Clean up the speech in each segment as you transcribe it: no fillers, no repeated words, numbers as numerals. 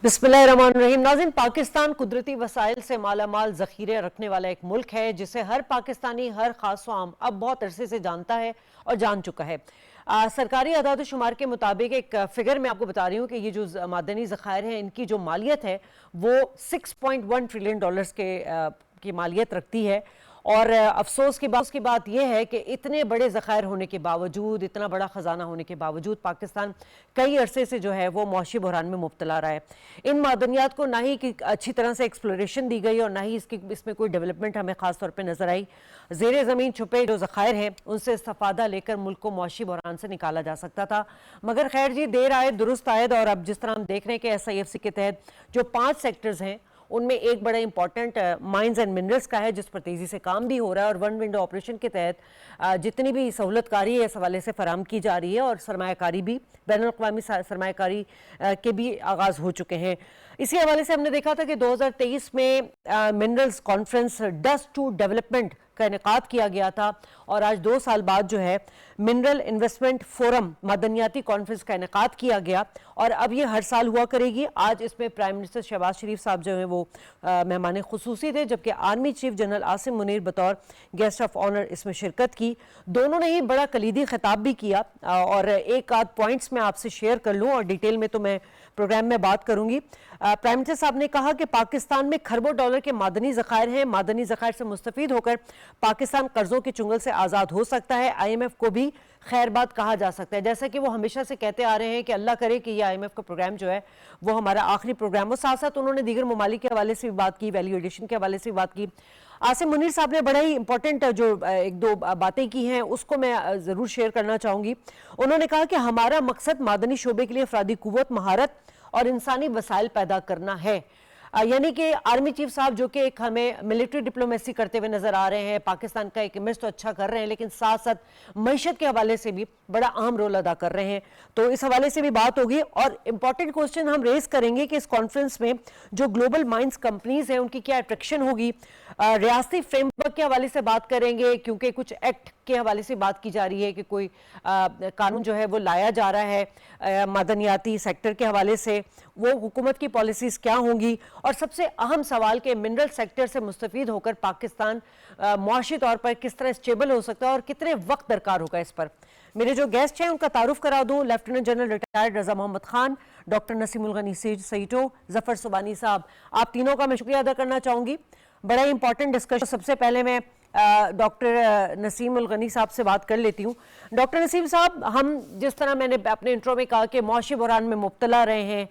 बिस्मिल्लाहिर्रहमानिर्रहीम। नाज़रीन, पाकिस्तान कुदरती वसाइल से मालामाल ज़ख़ीरे रखने वाला एक मुल्क है जिसे हर पाकिस्तानी हर खास आम अब बहुत अरसे से जानता है और जान चुका है। सरकारी आदाद शुमार के मुताबिक एक फिगर मैं आपको बता रही हूँ कि ये जो मादनी ज़खायर हैं इनकी जो मालियत है वो 6.1 ट्रिलियन डॉलर्स की मालियत रखती है। और अफसोस की बात यह है कि इतने बड़े ज़खायर होने के बावजूद, इतना बड़ा ख़जाना होने के बावजूद पाकिस्तान कई अरसे से जो है वो मौशी बहरान में मुब्तला रहा है। इन मादनियात को ना ही कि अच्छी तरह से एक्सप्लोरेशन दी गई और ना ही इसमें कोई डेवलपमेंट हमें ख़ास तौर पर नज़र आई। ज़ेर ज़मीन छुपे जो ज़खायर हैं उनसे इस्तेफ़ादा लेकर मुल्क को मौशी बहरान से निकाला जा सकता था, मगर खैर जी, देर आए दुरुस्त आयद। और अब जिस तरह हम देख रहे हैं कि SIFC के तहत जो 5 सेक्टर्स हैं उनमें एक बड़ा इंपॉर्टेंट माइंस एंड मिनरल्स का है जिस पर तेज़ी से काम भी हो रहा है। और वन विंडो ऑपरेशन के तहत जितनी भी सहूलतकारी है इस हवाले से फराम की जा रही है और सरमायाकारी भी, बैनुल-अक़वामी सरमायाकारी के भी आगाज़ हो चुके हैं। इसी हवाले से हमने देखा था कि 2023 में minerals conference dust to development का इनेकाद किया गया था और आज 2 साल बाद जो है मिनरल इन्वेस्टमेंट फोरम मादनियाती कॉन्फ्रेंस का इनेकाद किया गया और अब ये हर साल हुआ करेगी। आज इसमें प्राइम मिनिस्टर शहबाज शरीफ साहब जो है वो मेहमान खुसूसी थे, जबकि army chief general Asim Munir बतौर गेस्ट ऑफ ऑनर इसमें शिरकत की। दोनों ने ही बड़ा कलीदी खिताब भी किया और एक आध पॉइंट्स मैं आपसे शेयर कर लूँ और डिटेल में तो मैं प्रोग्राम में बात करूंगी। प्राइम मिनिस्टर साहब ने कहा कि पाकिस्तान में खरबों डॉलर के मादनी ज़खायर हैं, मादनी ज़खायर से मुस्तफ़ीद होकर पाकिस्तान कर्जों के चुंगल से आज़ाद हो सकता है। IMF को भी खैरबाद कहा जा सकता है, जैसा कि वो हमेशा से कहते आ रहे हैं कि अल्लाह करे कि ये IMF का प्रोग्राम जो है वो हमारा आखिरी प्रोग्राम हो। साथ साथ उन्होंने दीगर ममालिक के हवाले से भी बात की, वैल्यू एडिशन के हवाले से भी बात की। आसिम मुनीर साहब ने बड़ा ही इंपॉर्टेंट जो एक दो बातें की हैं उसको मैं ज़रूर शेयर करना चाहूँगी। उन्होंने कहा कि हमारा मकसद मादनी शोबे के लिए अफरादी कुव्वत, महारत और इंसानी वसाइल पैदा करना है। यानी कि आर्मी चीफ साहब जो कि एक हमें मिलिट्री डिप्लोमेसी करते हुए नजर आ रहे हैं, पाकिस्तान का एक इमेज तो अच्छा कर रहे हैं लेकिन साथ साथ मईशत के हवाले से भी बड़ा अहम रोल अदा कर रहे हैं। तो इस हवाले से भी बात होगी और इंपॉर्टेंट क्वेश्चन हम रेज करेंगे कि इस कॉन्फ्रेंस में जो ग्लोबल माइंस कंपनीज हैं उनकी क्या अट्रैक्शन होगी। रियासती फ्रेमवर्क के हवाले से बात करेंगे क्योंकि कुछ एक्ट के हवाले से बात की जा रही है कि कोई कानून जो है वो लाया जा रहा है मादनियाती सेक्टर के हवाले से, वो हुकूमत की पॉलिसीज़ क्या होंगी। और सबसे अहम सवाल के मिनरल सेक्टर से मुस्तफ़ीद होकर पाकिस्तान मुआशी तौर पर किस तरह स्टेबल हो सकता है और कितने वक्त दरकार होगा इस पर। मेरे जो गेस्ट हैं उनका तारुफ करा दूं। लेफ्टिनेंट जनरल रिटायर्ड रज़ा मोहम्मद खान, डॉक्टर नसीमुल गनी सईटो, जफ़र सुबानी साहब, आप तीनों का मैं शुक्रिया अदा करना चाहूँगी। बड़ा ही इंपॉर्टेंट डिस्कशन। सबसे पहले मैं डॉक्टर नसीमुल गनी साहब से बात कर लेती हूँ। डॉक्टर नसीम साहब, हम जिस तरह मैंने अपने इंट्रो में कहा कि मौशी बहरान में मुब्तला रहे हैं,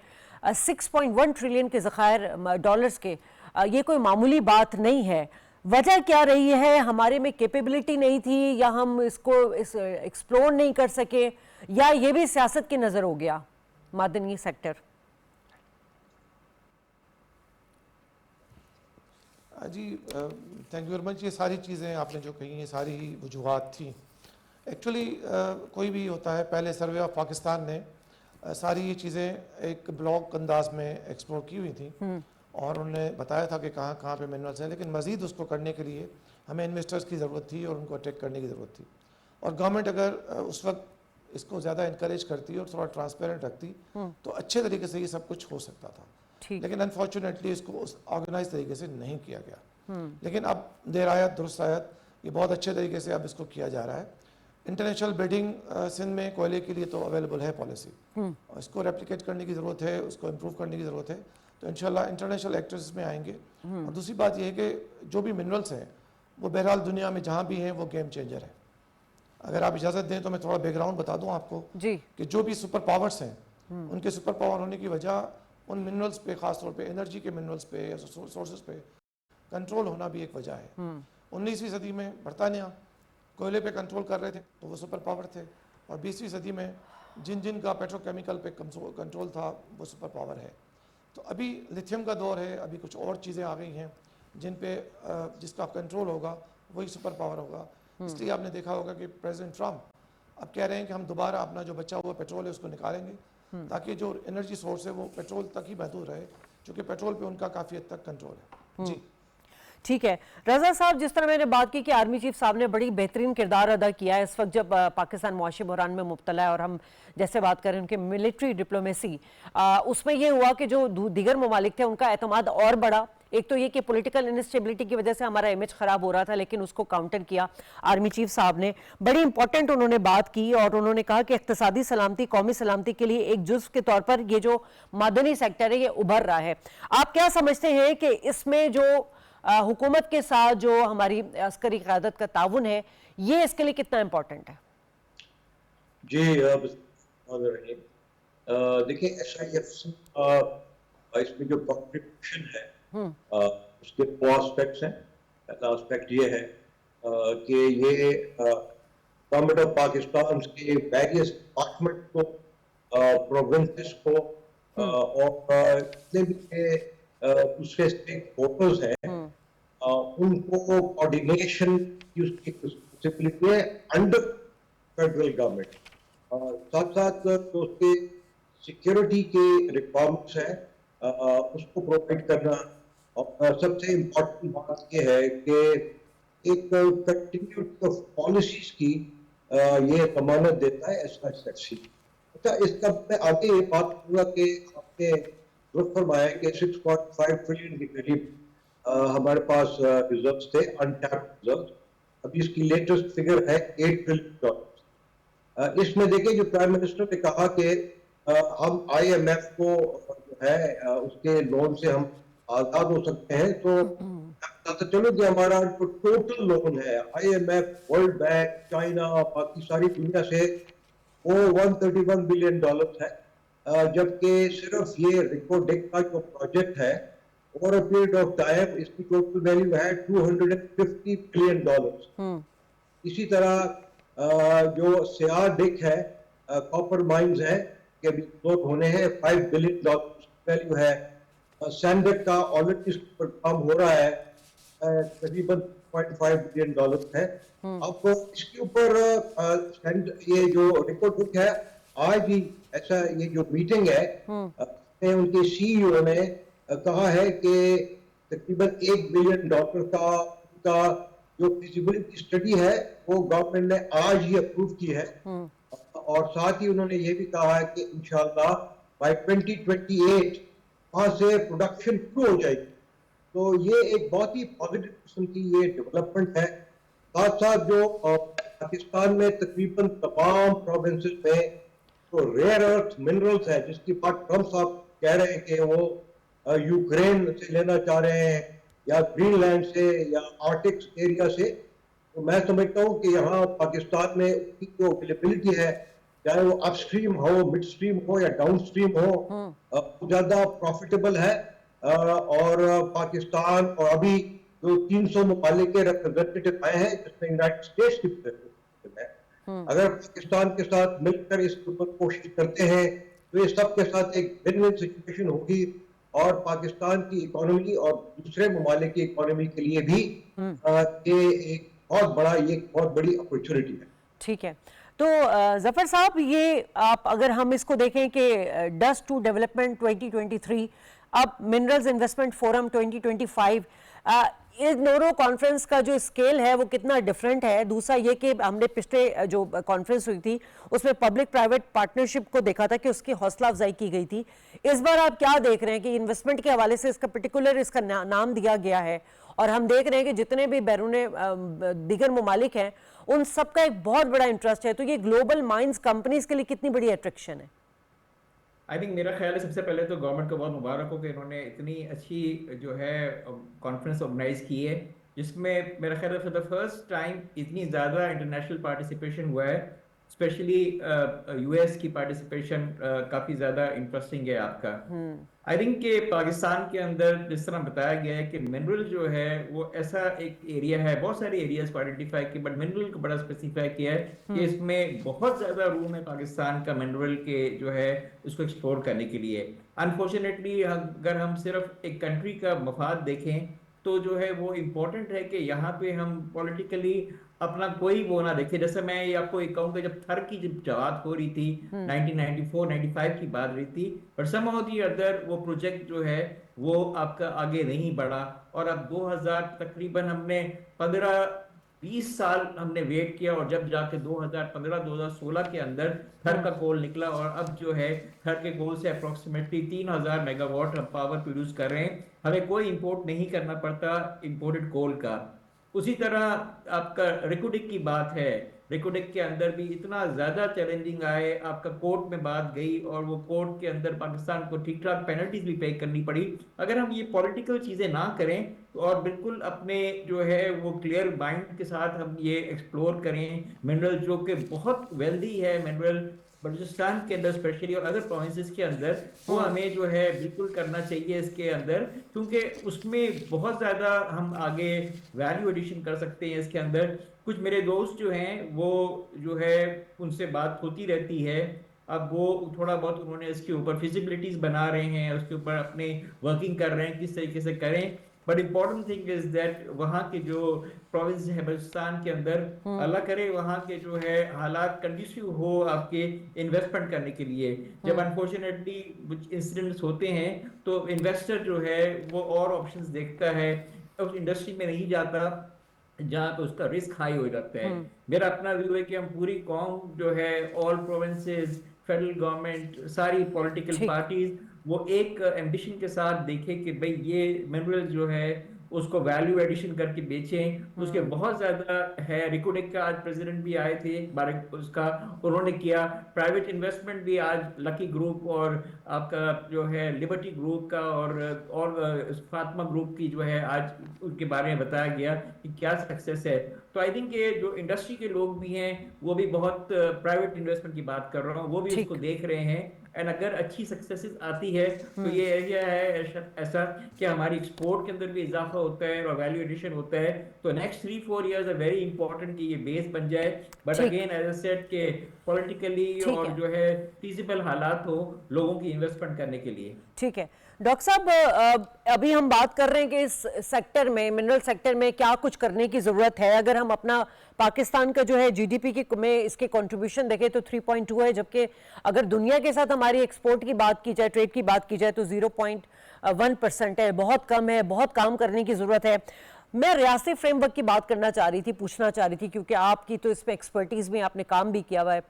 6.1 ट्रिलियन के ज़खायर डॉलर्स के, ये कोई मामूली बात नहीं है। वजह क्या रही है? हमारे में कैपेबिलिटी नहीं थी या हम इसको एक्सप्लोर नहीं कर सके या ये भी सियासत की नज़र हो गया मादनी सेक्टर? जी थैंक यू वेरी मच। ये सारी चीज़ें आपने जो कही ये सारी ही वजूहात थी। एक्चुअली कोई भी होता है, पहले सर्वे ऑफ पाकिस्तान ने सारी ये चीज़ें एक ब्लॉग अंदाज में एक्सप्लोर की हुई थी और उन्होंने बताया था कि कहाँ कहाँ पे मिनरल्स हैं, लेकिन मज़ीद उसको करने के लिए हमें इन्वेस्टर्स की ज़रूरत थी और उनको अट्रैक्ट करने की ज़रूरत थी। और गवर्नमेंट अगर उस वक्त इसको ज़्यादा इंकरेज करती और थोड़ा ट्रांसपेरेंट रखती तो अच्छे तरीके से ये सब कुछ हो सकता था, लेकिन अनफॉर्चुनेटली इसको उस ऑर्गेनाइज तरीके से नहीं किया गया। लेकिन अब देर आयत दुरुस्त आयत, ये बहुत अच्छे तरीके से अब इसको किया जा रहा है। इंटरनेशनल बिडिंग सिंध में कोयले के लिए तो अवेलेबल है पॉलिसी, और इसको रेप्लिकेट करने की ज़रूरत है, उसको इम्प्रूव करने की ज़रूरत है। तो इंशाल्लाह इंटरनेशनल एक्टर्स में आएंगे। और दूसरी बात यह है कि जो भी मिनरल्स हैं वो बहरहाल दुनिया में जहाँ भी हैं वो गेम चेंजर है। अगर आप इजाज़त दें तो मैं थोड़ा बैकग्राउंड बता दूँ आपको जी कि जो भी सुपर पावर्स हैं उनके सुपर पावर होने की वजह उन मिनरल्स पे, ख़ास तौर पे एनर्जी के मिनरल्स पे या सोर्सेज पे कंट्रोल होना भी एक वजह है। 19वीं सदी में बरतानिया कोयले पे कंट्रोल कर रहे थे तो वो सुपर पावर थे, और 20वीं सदी में जिन जिन का पेट्रोकेमिकल पे कंट्रोल था वो सुपर पावर है। तो अभी लिथियम का दौर है, अभी कुछ और चीज़ें आ गई हैं जिन पे जिसका कंट्रोल होगा वही सुपर पावर होगा। इसलिए आपने देखा होगा कि प्रेसिडेंट ट्रम्प अब कह रहे हैं कि हम दोबारा अपना जो बचा हुआ पेट्रोल है उसको निकालेंगे ताकि जो एनर्जी सोर्स है वो पेट्रोल तक ही महदूद रहे, क्योंकि पेट्रोल पे उनका काफ़ी हद तक कंट्रोल है। जी ठीक है। रजा साहब, जिस तरह मैंने बात की कि आर्मी चीफ साहब ने बड़ी बेहतरीन किरदार अदा किया है इस वक्त जब पाकिस्तान मुआशी बहरान में मुब्तला है, और हम जैसे बात करें उनके मिलिट्री डिप्लोमेसी, उसमें ये हुआ कि जो दीगर ममालिक थे उनका एतमाद और बढ़ा। एक तो ये कि पॉलिटिकल इनस्टेबिलिटी की वजह से हमारा इमेज खराब हो रहा था, लेकिन उसको काउंटर किया आर्मी चीफ साहब ने। बड़ी इंपॉर्टेंट उन्होंने बात की और उन्होंने कहा कि इक्तिसादी सलामती कौमी सलामती के लिए एक जुज़्व के तौर पर ये जो मादनी सेक्टर है ये उभर रहा है। आप क्या समझते हैं कि इसमें जो हुकूमत के साथ जो हमारी अस्करी क़यादत का ताउन है, ये इसके लिए कितना इम्पोर्टेंट है? जी, देखिए SIF इसमें जो कॉन्ट्रीब्यूशन है उसके दो एस्पेक्ट्स हैं। पहला एस्पेक्ट ये है कि ये गवर्नमेंट ऑफ पाकिस्तान के वेरियस डिपार्टमेंट को, प्रोविंसेस को और जितने भी दूसरे स्टेक होल्डर्स हैं उनको कोऑर्डिनेशन की उसकी रिस्पॉन्सिबिलिटी है अंडर फेडरल गवर्नमेंट। साथ साथ जो उसके सिक्योरिटी के रिक्वायरमेंट्स हैं उसको प्रोवाइड करना। और सबसे इम्पोर्टेंट बात यह है कि एक कंटिन्यूटी ऑफ पॉलिसीज की ये जमानत देता है SIFC। अच्छा, इसका मैं आगे ये बात करूँगा कि आपने दुरुस्त फरमाया कि 6.5 ट्रिलियन के करीब हमारे पास रिजर्व्स थे, अनटैप्ड रिजर्व्स। अभी इसकी लेटेस्ट फिगर है $8 ट्रिलियन। इसमें देखिए जो प्राइम मिनिस्टर ने कहा कि हम IMF को जो है उसके लोन से हम आजाद हो सकते हैं, तो चलो कि हमारा जो टोटल लोन है IMF, वर्ल्ड बैंक, चाइना, बाकी सारी दुनिया से वो $131 बिलियन है, जबकि सिर्फ ये रिकोडेक का जो प्रोजेक्ट है over a period of time इसकी टोटल वैल्यू है $250 बिलियन। इसी तरह जो सियाडिक है, कॉपर माइंस है कि अभी फ्लोट होने हैं, $5 बिलियन वैल्यू है। सैंडक का ऑलरेडी काम हो रहा है, तकरीबन $0.5 बिलियन है। अब इसके ऊपर ये जो रिपोर्ट है आज ही ऐसा ये जो मीटिंग है उनके CEO ने कहा है कि तकरीबन $1 बिलियन का जो फिजिबिलिटी स्टडी है वो गवर्नमेंट ने आज ही अप्रूव की है। और साथ ही उन्होंने ये भी कहा है कि इंशाल्लाह बाय 2028 वहां से प्रोडक्शन शुरू हो जाएगी। तो ये एक बहुत ही पॉजिटिव किस्म की ये डेवलपमेंट है। साथ साथ जो पाकिस्तान में तकरीबन तमाम प्रोविंसेस में तो रेयर अर्थ मिनरल्स है जिसकी बात ट्रम्प साहब कह रहे हैं कि वो यूक्रेन से लेना चाह रहे हैं या ग्रीनलैंड से या आर्टिक एरिया से, तो मैं समझता हूँ कि यहाँ पाकिस्तान में उसकी जो अवेलेबिलिटी है, चाहे वो अपस्ट्रीम हो, मिड स्ट्रीम हो या डाउन स्ट्रीम हो, ज्यादा प्रॉफिटेबल है। और पाकिस्तान और अभी जो 300 ममालिक के रिप्रेजेंटेटिव आए हैं जिसमें यूनाइटेड स्टेट्स की है, अगर पाकिस्तान के साथ मिलकर इस ऊपर कोशिश करते हैं तो ये सबके साथ एक विन विन सिचुएशन होगी और पाकिस्तान की इकोनॉमी और दूसरे ममालिक की इकोनॉमी के लिए भी ये एक बहुत बड़ी अपॉर्चुनिटी है। ठीक है, तो जफर साहब, ये आप अगर हम इसको देखें कि डस्ट टू डेवलपमेंट 2023, अब मिनरल्स इन्वेस्टमेंट फोरम 2025, इन दोनों कॉन्फ्रेंस का जो स्केल है वो कितना डिफरेंट है। दूसरा ये कि हमने पिछले जो कॉन्फ्रेंस हुई थी उसमें पब्लिक प्राइवेट पार्टनरशिप को देखा था कि उसकी हौसला अफजाई की गई थी। इस बार आप क्या देख रहे हैं कि इन्वेस्टमेंट के हवाले से इसका पर्टिकुलर इसका नाम दिया गया है, और हम देख रहे हैं कि जितने भी बैरूने दीगर ममालिक हैं उन सबका एक बहुत बड़ा इंटरेस्ट है, तो ये ग्लोबल माइंस कंपनीज के लिए कितनी बड़ी अट्रैक्शन है? आई थिंक मेरा ख्याल है सबसे पहले तो गवर्नमेंट को बहुत मुबारक हो कि इन्होंने इतनी अच्छी जो है कॉन्फ्रेंस ऑर्गेनाइज की है, जिसमें मेरा ख्याल है फॉर द फर्स्ट टाइम इतनी ज़्यादा इंटरनेशनल पार्टिसिपेशन हुआ है। स्पेशली US की पार्टिसिपेशन काफ़ी ज़्यादा इंटरेस्टिंग है आपका। आई थिंक कि पाकिस्तान के अंदर जिस तरह बताया गया है कि मिनरल जो है वो ऐसा एक एरिया है, बहुत सारे एरियाज को आइडेंटिफाई किए बट मिनरल को बड़ा स्पेसिफाई किया है कि इसमें बहुत ज़्यादा रूम है पाकिस्तान का मिनरल के जो है उसको एक्सप्लोर करने के लिए। अनफॉर्चुनेटली अगर हम सिर्फ एक कंट्री का मफाद देखें तो जो है वो इम्पोर्टेंट है कि यहाँ पे हम पॉलिटिकली अपना कोई वो ना देखे। जैसे मैं ये आपको एक कहूँ कि जब थर की जब बात हो रही थी 1994-95 की बात रही थी, बट somehow the other वो प्रोजेक्ट जो है वो आपका आगे नहीं बढ़ा। और अब 2000 तकरीबन हमने 15-20 साल हमने वेट किया, और जब जाके 2015-2016 के अंदर थर का कोल निकला, और अब जो है थर के कोल से अप्रोक्सीमेटली 3000 मेगावाट हम पावर प्रोड्यूस कर रहे हैं। हमें कोई इंपोर्ट नहीं करना पड़ता इंपोर्टेड कोल का। उसी तरह आपका रिकोडिक की बात है, रिकोडिक के अंदर भी इतना ज्यादा चैलेंजिंग आए, आपका कोर्ट में बात गई और वो कोर्ट के अंदर पाकिस्तान को ठीक ठाक पेनल्टीज भी पे करनी पड़ी। अगर हम ये पॉलिटिकल चीजें ना करें और बिल्कुल अपने जो है वो क्लियर माइंड के साथ हम ये एक्सप्लोर करें मिनरल जो कि बहुत वेल्दी है मिनरल बलूचिस्तान के अंदर स्पेशली और अदर प्रोविंसेस के अंदर, वो हमें जो है बिल्कुल करना चाहिए इसके अंदर, क्योंकि उसमें बहुत ज़्यादा हम आगे वैल्यू एडिशन कर सकते हैं इसके अंदर। कुछ मेरे दोस्त जो हैं वो जो है उनसे बात होती रहती है, अब वो थोड़ा बहुत उन्होंने इसके ऊपर फिजिबिलिटीज बना रहे हैं, उसके ऊपर अपने वर्किंग कर रहे हैं किस तरीके से करें। But important thing is that वहाँ के जो प्रोविंस है बलूचिस्तान के अंदर, अल्लाह करे वहाँ के जो है हालात कंडीसिव हो आपके इन्वेस्टमेंट करने के लिए। जब अनफॉर्चुनेटली इंसिडेंट्स होते हैं तो इन्वेस्टर जो है वो और ऑप्शंस देखता है, उस इंडस्ट्री में नहीं जाता जहाँ पे उसका रिस्क हाई हो जाता है। मेरा अपना व्यू है कि हम पूरी कौम जो है, ऑल प्रोविंसेस, फेडरल गवर्नमेंट, सारी पॉलिटिकल पार्टीज वो एक एम्बिशन के साथ देखें कि भाई ये मिनरल जो है उसको वैल्यू एडिशन करके बेचें। उसके बहुत ज्यादा है। रिकोडेक का आज प्रेसिडेंट भी आए थे, बारिक उसका उन्होंने किया। प्राइवेट इन्वेस्टमेंट भी आज लकी ग्रुप और आपका जो है लिबर्टी ग्रुप का और फातिमा ग्रुप की जो है आज उनके बारे में बताया गया कि क्या सक्सेस है। तो आई थिंक ये जो इंडस्ट्री के लोग भी हैं वो भी बहुत प्राइवेट इन्वेस्टमेंट की बात कर रहा हूँ, वो भी ठीक। इसको देख रहे हैं। एंड अगर अच्छी सक्सेसेस आती है तो ये एरिया है ऐसा कि हमारी एक्सपोर्ट के अंदर भी इजाफा होता है और वैल्यू एडिशन होता है। तो next 3-4 years are very important कि ये बेस बन जाए। बट ठीक। अगेन एज आई सेड के पॉलिटिकली ठीक और है। जो है फीजिबल हालात हो लोगों की इन्वेस्टमेंट करने के लिए। ठीक है डॉक्टर साहब, अभी हम बात कर रहे हैं कि इस सेक्टर में, मिनरल सेक्टर में क्या कुछ करने की ज़रूरत है। अगर हम अपना पाकिस्तान का जो है जीडीपी के में इसके कंट्रीब्यूशन देखें तो 3.2 है, जबकि अगर दुनिया के साथ हमारी एक्सपोर्ट की बात की जाए, ट्रेड की बात की जाए तो 0.1% है, बहुत कम है, बहुत काम करने की ज़रूरत है। मैं रियासती फ्रेमवर्क की बात करना चाह रही थी, पूछना चाह रही थी, क्योंकि आपकी तो इसमें एक्सपर्टीज़ में आपने काम भी किया हुआ है।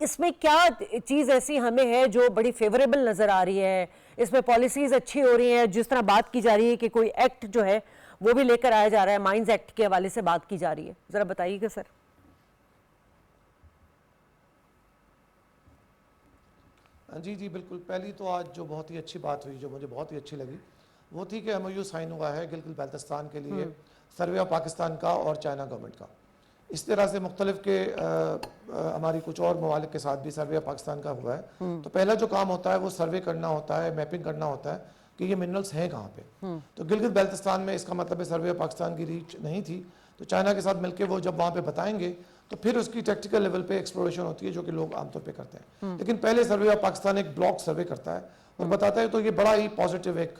इसमें क्या चीज़ ऐसी हमें है जो बड़ी फेवरेबल नज़र आ रही है, इसमें पॉलिसीज़ अच्छी हो रही हैं, जिस तरह बात की जा रही है कि कोई एक्ट जो है वो भी लेकर आया जा रहा है, माइंस एक्ट के हवाले से बात की जा रही है, ज़रा बताइएगा सर। जी जी बिल्कुल। पहली तो आज जो बहुत ही अच्छी बात हुई, जो मुझे बहुत ही अच्छी लगी, वो थी कि एमओयू साइन हुआ है गिलगित बाल्टिस्तान के लिए सर्वे ऑफ पाकिस्तान का और चाइना गवर्नमेंट का। इस तरह से मुख्तलिफ के हमारी कुछ और ममालिक के साथ भी सर्वे ऑफ पाकिस्तान का हुआ है। तो पहला जो काम होता है वो सर्वे करना होता है, मैपिंग करना होता है कि ये मिनरल्स हैं कहाँ पे। तो गिलगित बाल्टिस्तान में इसका मतलब है सर्वे ऑफ पाकिस्तान की रीच नहीं थी, तो चाइना के साथ मिलकर वो जब वहाँ पे बताएंगे तो फिर उसकी टेक्निकल लेवल पे एक्सप्लोरेशन होती है, जो कि लोग आमतौर पे करते हैं। लेकिन पहले सर्वे ऑफ पाकिस्तान एक ब्लॉक सर्वे करता है और बताता है, तो ये बड़ा ही पॉजिटिव एक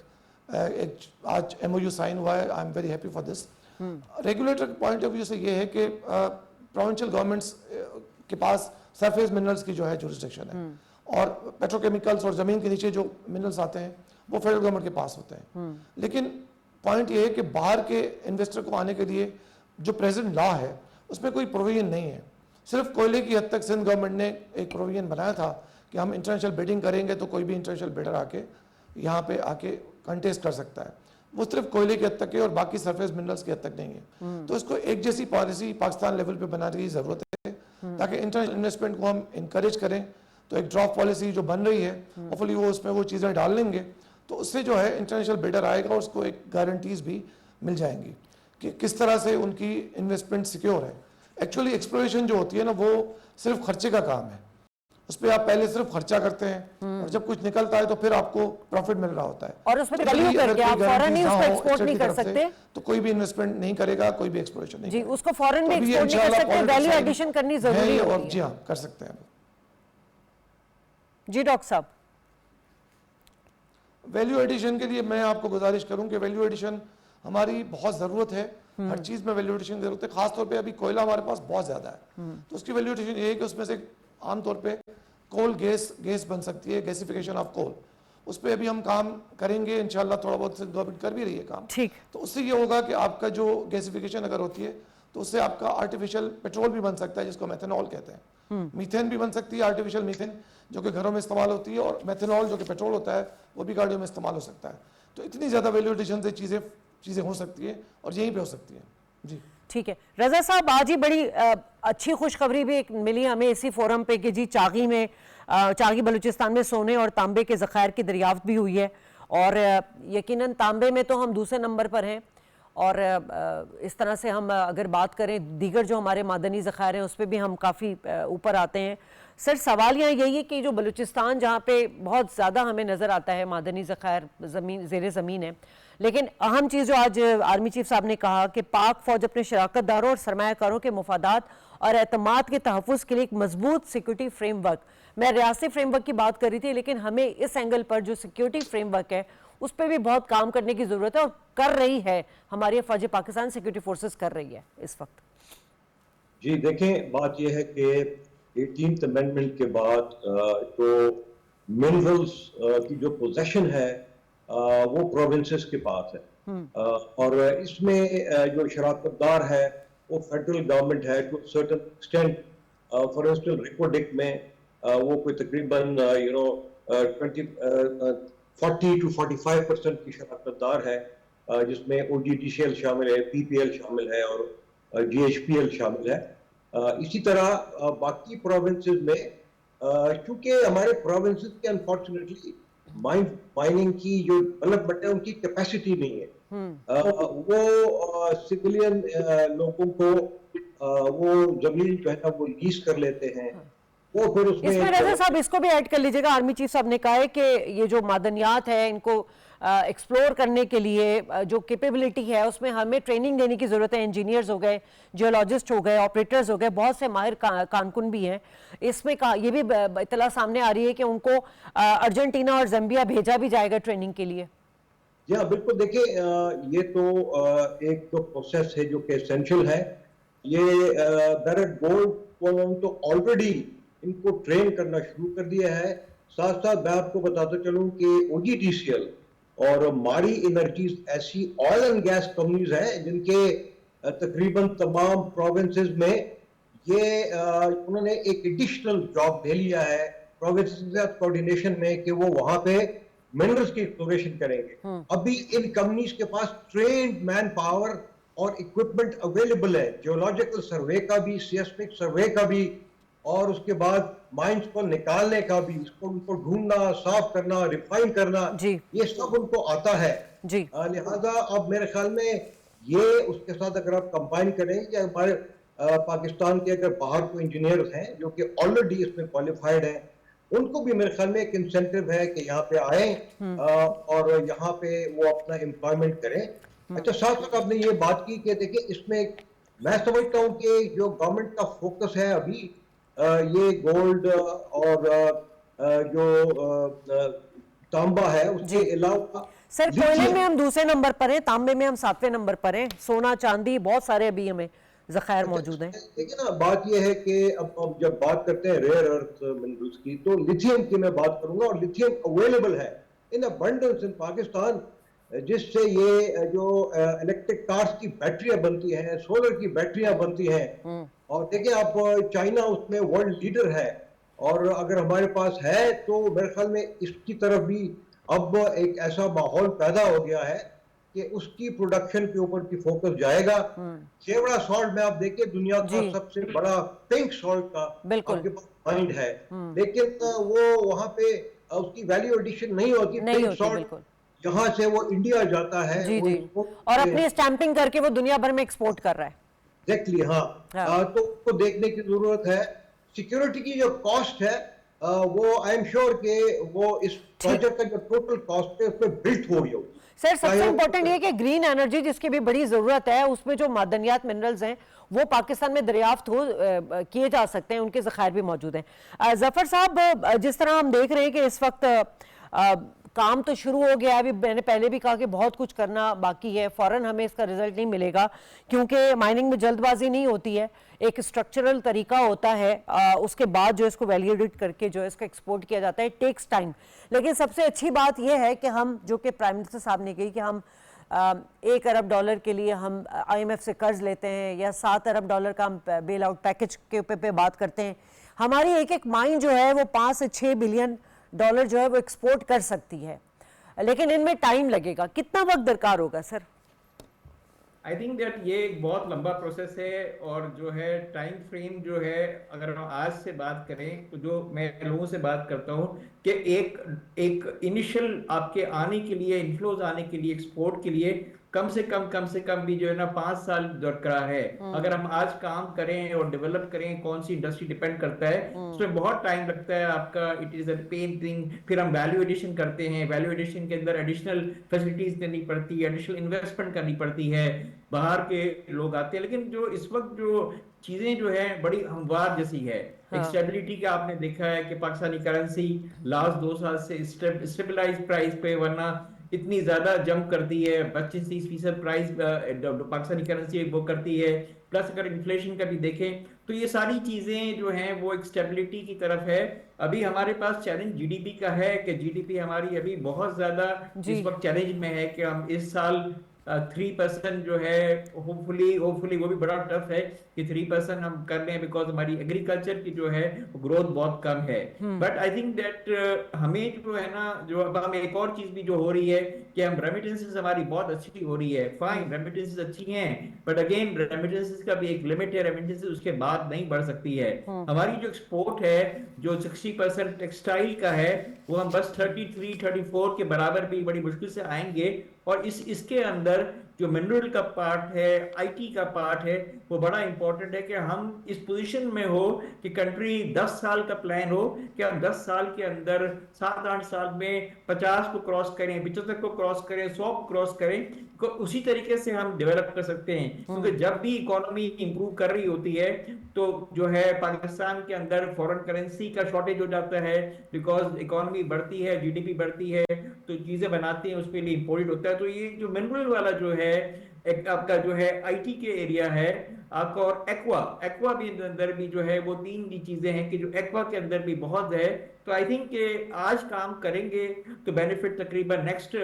आज एमओयू साइन हुआ है। I am very happy for this. Regulator के पॉइंट ऑफ व्यू से ये है कि प्रोविंशियल गवर्नमेंट्स के पास सरफेस मिनरल्स की जो है जुरिस्डिक्शन है, और पेट्रोकेमिकल्स और ज़मीन के नीचे जो मिनरल्स आते हैं वो फेडरल गवर्नमेंट के पास होते हैं। लेकिन पॉइंट ये है कि बाहर के इन्वेस्टर को आने के लिए जो प्रेजेंट लॉ है उसमें कोई प्रोविजन नहीं है। सिर्फ कोयले की हद तक सिंध गवर्नमेंट ने एक प्रोविजन बनाया था कि हम इंटरनेशनल बिडिंग करेंगे तो कोई भी इंटरनेशनल बिडर आके यहाँ पे आके कंटेस्ट कर सकता है। वो सिर्फ कोयले की हद तक है और बाकी सरफेस मिनरल्स की हद तक नहीं है। तो इसको एक जैसी पॉलिसी पाकिस्तान लेवल पे बनाने की ज़रूरत है ताकि इंटरनेशनल इन्वेस्टमेंट को हम इंकरेज करें। तो एक ड्रॉप पॉलिसी जो बन रही है, होपफुली वो उसमें वो चीज़ें डाल लेंगे, तो उससे जो है इंटरनेशनल बिडर आएगा, उसको एक गारंटीज़ भी मिल जाएंगी कि किस तरह से उनकी इन्वेस्टमेंट सिक्योर है। एक्चुअली एक्सप्लोरेशन जो होती है ना, वो सिर्फ खर्चे का काम है। उस पर आप पहले सिर्फ खर्चा करते हैं और जब कुछ निकलता है तो फिर आपको प्रॉफिट मिल रहा होता है, और उसमें तो वैल्यू कभी करके अगर आप कोई फौरन ही guarantees उसको ना हो एक्सपोर्ट एक्सचेंज नहीं की कर तरफ से, सकते तो कोई भी इन्वेस्टमेंट नहीं करेगा, कोई भी एक्सप्लोरेशन नहीं जी, करेगा। उसको फौरन भी तो अभी एक्सपोर्ट नहीं कर इंशाल्लाह सकते, वैल्यू politics एडिशन करनी है जरूरी और होती जी है। हाँ कर सकते हैं। जी डॉक्टर साहब, वैल्यू एडिशन के लिए मैं आपको गुजारिश करूं कि वैल्यू एडिशन हमारी बहुत ज़रूरत है, हर चीज़ में वैल्यूएशन की ज़रूरत है। खासतौर पे अभी कोयला हमारे पास बहुत ज़्यादा है, तो उसकी वैल्यूएशन ये है कि उसमें से आमतौर पे कोल गैस बन सकती है, गैसिफिकेशन ऑफ कोल, उस पर अभी हम काम करेंगे इंशाल्लाह। थोड़ा बहुत से गवर्नमेंट कर भी रही है काम, ठीक। तो उससे ये होगा कि आपका जो गैसिफिकेशन अगर होती है तो उससे आपका आर्टिफिशियल पेट्रोल भी बन सकता है, जिसको मेथनॉल कहते हैं। मीथेन भी बन सकती है, आर्टिफिशियल मीथेन जो कि घरों में इस्तेमाल होती है, और मेथनॉल जो कि पेट्रोल होता है वो भी गाड़ियों में इस्तेमाल हो सकता है। तो इतनी ज़्यादा वैल्यू एडिशन से चीज़ें हो सकती है और यहीं पे हो सकती है। जी ठीक है रजा साहब, आज ही बड़ी अच्छी खुशखबरी भी एक मिली हमें इसी फोरम पे कि जी चागी बलूचिस्तान में सोने और तांबे के ज़खायर की दरियाफ्त भी हुई है, और यकीनन तांबे में तो हम दूसरे नंबर पर हैं, और इस तरह से हम अगर बात करें दीगर जो हमारे मादनी ज़खायर हैं उस पर भी हम काफ़ी ऊपर आते हैं। सर सवाल यहाँ यही है कि जो बलूचिस्तान जहाँ पे बहुत ज़्यादा हमें नज़र आता है मादनी ज़खायर ज़ेर ज़मीन है, लेकिन अहम चीज़ जो आज आर्मी चीफ साहब ने कहा कि पाक फ़ौज अपने शराकतदारों और सरमायाकारों के मुफादात और एतमाद के तहफ़्फ़ुज़ के लिए एक मजबूत सिक्योरिटी फ्रेमवर्क, मैं रियासती फ्रेमवर्क की बात कर रही थी, लेकिन हमें इस एंगल पर जो सिक्योरिटी फ्रेमवर्क है उस पर भी बहुत काम करने की ज़रूरत है, और कर रही है हमारी फ़ौज पाकिस्तान सिक्योरिटी फोर्सेस कर रही है इस वक्त। जी देखें, बात यह है कि 18th अमेंडमेंट के बाद जो मिनरल्स की जो पोजेशन है वो प्रोविंसेस के पास है, और इसमें जो शराकतदार है वो फेडरल गवर्नमेंट है to certain extent. For instance रिपोडिक में वो कोई तकरीबन 40 to 45% की शराकतदार है, जिसमें OGTCL शामिल है, PPL शामिल है और GHPL शामिल है। इसी तरह बाकी प्रोविंसेस में, क्योंकि हमारे प्रोविंसेस के अनफॉर्चुनेटली माइनिंग की जो डेवलपमेंट है उनकी कैपेसिटी नहीं है। वो सिविलियन लोगों को वो जमीन जो है ना वो लीज कर लेते हैं, वो फिर उसमें इसमें रजा साहब इसको भी ऐड कर लीजिएगा। आर्मी चीफ साहब ने कहा है कि ये जो मादनियात है इनको एक्सप्लोर करने के लिए जो कैपेबिलिटी है उसमें हमें ट्रेनिंग देने की ज़रूरत है। इंजीनियर्स हो गए, जियोलॉजिस्ट हो गए, ऑपरेटर्स हो गए, बहुत से माहिर कारकुन भी हैं इसमें। ये भी इतला सामने आ रही है कि उनको अर्जेंटीना और ज़म्बिया भेजा भी जाएगा ट्रेनिंग के लिए। या बिल्कुल, देखिए ये तो एक तो प्रोसेस है जो कि एसेंशियल है। ये बैरक गोल्ड तो ऑलरेडी इनको ट्रेन करना शुरू कर दिया है। साथ साथ मैं आपको बताता चलूं कि OGTCL और मारी एनर्जीज ऐसी ऑयल एंड गैस कंपनीज हैं जिनके तकरीबन तमाम प्रोविंसेस में ये उन्होंने एक एडिशनल जॉब दे लिया है प्रोविंसेस के साथ कोऑर्डिनेशन में कि वो वहां पे मिनरल्स की एक्सप्लोरेशन करेंगे। अभी इन कंपनीज के पास ट्रेन्ड मैन पावर और इक्विपमेंट अवेलेबल है, जियोलॉजिकल सर्वे का भी, सिस्मिक सर्वे का भी, और उसके बाद माइंस को निकालने का भी, इसको उनको ढूंढना, साफ करना, रिफाइन करना, ये सब उनको आता है जी। लिहाजा अब मेरे ख्याल में ये उसके साथ अगर आप कंबाइन करें या हमारे पाकिस्तान के अगर बाहर कोई इंजीनियर्स हैं जो कि ऑलरेडी इसमें क्वालिफाइड हैं, उनको भी मेरे ख्याल में एक इंसेंटिव है कि यहाँ पे आए और यहाँ पे वो अपना एम्प्लॉयमेंट करें। अच्छा, साथ साथ आपने ये बात की कि देखिए इसमें मैं समझता हूँ कि जो गवर्नमेंट का फोकस है अभी ये गोल्ड और जो तांबा है उसके अलावा, सर कोयले में हम दूसरे नंबर पर हैं, तांबे में हम 7वें नंबर पर हैं, सोना चांदी बहुत सारे अभी हमें ज़खायर मौजूद हैं। देखिए ना, बात यह है कि अब जब बात करते हैं रेयर अर्थ मिनरल्स की तो लिथियम की मैं बात करूंगा, और लिथियम अवेलेबल है इन अबंडेंस इन पाकिस्तान, जिससे ये जो इलेक्ट्रिक कार्स की बैटरियां बनती हैं, सोलर की बैटरियां बनती हैं, और देखिए आप चाइना उसमें वर्ल्ड लीडर है, और अगर हमारे पास है तो मेरे ख्याल में इसकी तरफ भी अब एक ऐसा माहौल पैदा हो गया है कि उसकी प्रोडक्शन के ऊपर की फोकस जाएगा। केवड़ा सॉल्ट में आप देखिए दुनिया का सबसे बड़ा पिंक सॉल्ट का आपके पास माइंड है, लेकिन वो वहां पे उसकी वैल्यू एडिशन नहीं होती। पिंक सॉल्ट जहां से वो इंडिया जाता है जी, और अपनी स्टैंपिंग करके वो दुनिया भर में एक्सपोर्ट कर रहा है। एग्जैक्टली, हाँ। तो उसको देखने की जरूरत है। सिक्योरिटी की जो कॉस्ट है वो आई एम श्योर कि वो इस प्रोजेक्ट का जो टोटल कॉस्ट है उसमें बिल्ट हो गई होगी। सर सबसे इंपॉर्टेंट ये कि ग्रीन एनर्जी जिसकी भी बड़ी जरूरत है, उसमें जो मादनियात मिनरल्स हैं वो पाकिस्तान में दरियाफ्त किए जा सकते हैं, उनके ज़खायर भी मौजूद हैं। जफर साहब, जिस तरह हम देख रहे हैं कि इस वक्त काम तो शुरू हो गया है। अभी मैंने पहले भी कहा कि बहुत कुछ करना बाकी है, फौरन हमें इसका रिजल्ट नहीं मिलेगा क्योंकि माइनिंग में जल्दबाजी नहीं होती है, एक स्ट्रक्चरल तरीका होता है, उसके बाद जो इसको वैल्यूएट करके जो है इसको एक्सपोर्ट किया जाता है, टेक्स टाइम। लेकिन सबसे अच्छी बात यह है कि हम, जो कि प्राइम मिनिस्टर साहब ने कही कि हम $1 अरब के लिए हम IMF से कर्ज लेते हैं या $7 अरब का हम बेल आउट पैकेज के ऊपर पे बात करते हैं। हमारी एक एक माइन जो है वो $5 से $6 बिलियन जो है वो एक्सपोर्ट कर सकती है, लेकिन इनमें टाइम लगेगा। कितना वक्त दरकार होगा सर? आई थिंक दैट ये एक बहुत लंबा प्रोसेस है, और जो है टाइम फ्रेम जो है, अगर हम आज से बात करें तो जो मैं लोगों से बात करता हूँ कि एक इनिशियल आपके आने के लिए, इन्फ्लोज आने के लिए, एक्सपोर्ट के लिए कम से कम भी जो है ना 5 साल दरकार है। अगर हम आज काम करें और डेवलप करें, कौन सी इंडस्ट्री डिपेंड करता है, उसमें बहुत टाइम लगता है आपका। It is a pain thing. फिर हम वैल्यू एडिशन करते हैं, वैल्यू एडिशन के अंदर एडिशनल फैसिलिटीज देनी पड़ती है, एडिशनल इन्वेस्टमेंट करनी पड़ती है, बाहर के लोग आते हैं। लेकिन जो इस वक्त जो चीजें जो है बड़ी हमवार जैसी है, एक स्टेबिलिटी का आपने देखा है कि पाकिस्तानी करेंसी लास्ट 2 साल से स्टेबलाइज प्राइस पे, वरना इतनी ज्यादा जंप करती है, 25-30% प्राइस पाकिस्तानी करेंसी वो करती है। प्लस अगर इन्फ्लेशन का भी देखें तो ये सारी चीजें जो हैं वो एक स्टेबिलिटी की तरफ है। अभी हमारे पास चैलेंज जीडीपी का है कि जीडीपी हमारी अभी बहुत ज्यादा इस वक्त चैलेंज में है कि हम इस साल 3% जो है, होपफुली वो भी बड़ा टफ है कि 3% हम कर लें, बिकॉज हमारी एग्रीकल्चर की जो है ग्रोथ बहुत कम है। बट आई थिंक दैट हमें जो है ना, जो अब हम एक और चीज भी जो हो रही है कि हम रेमिटेंसेस हमारी बहुत अच्छी हो रही है। फाइन, रेमिटेंसेस अच्छी हैं, बट अगेन रेमिटेंसेस का भी एक लिमिट है, रेमिटेंसेस उसके बाद नहीं बढ़ सकती है। हमारी जो एक्सपोर्ट है, जो 60% टेक्सटाइल का है, वो हम बस 33-34 के बराबर भी बड़ी मुश्किल से आएंगे। और इसके अंदर जो मिनरल का पार्ट है, आईटी का पार्ट है, वो बड़ा इंपॉर्टेंट है कि हम इस पोजीशन में हो कि कंट्री 10 साल का प्लान हो कि हम 10 साल के अंदर 7-8 साल में 50 को क्रॉस करें, 75 को क्रॉस करें, 100 को क्रॉस करें। उसी तरीके से हम डेवलप कर सकते हैं, क्योंकि जब भी इकोनॉमी इंप्रूव कर रही होती है तो जो है पाकिस्तान के अंदर फॉरेन करेंसी का शॉर्टेज हो जाता है, बिकॉज इकोनॉमी बढ़ती है, जीडीपी बढ़ती है, तो चीजें बनाते हैं, उसके लिए इंपोर्टेड होता है। तो ये जो मिनरल वाला जो है, एक आपका जो है आईटी के एरिया है आपका, और एक्वा भी अंदर भी जो है, वो 3 चीजें हैं कि जो एक्वा के अंदर भी बहुत है। तो आई थिंक आज काम करेंगे तो बेनिफिट तकरीबन नेक्स्ट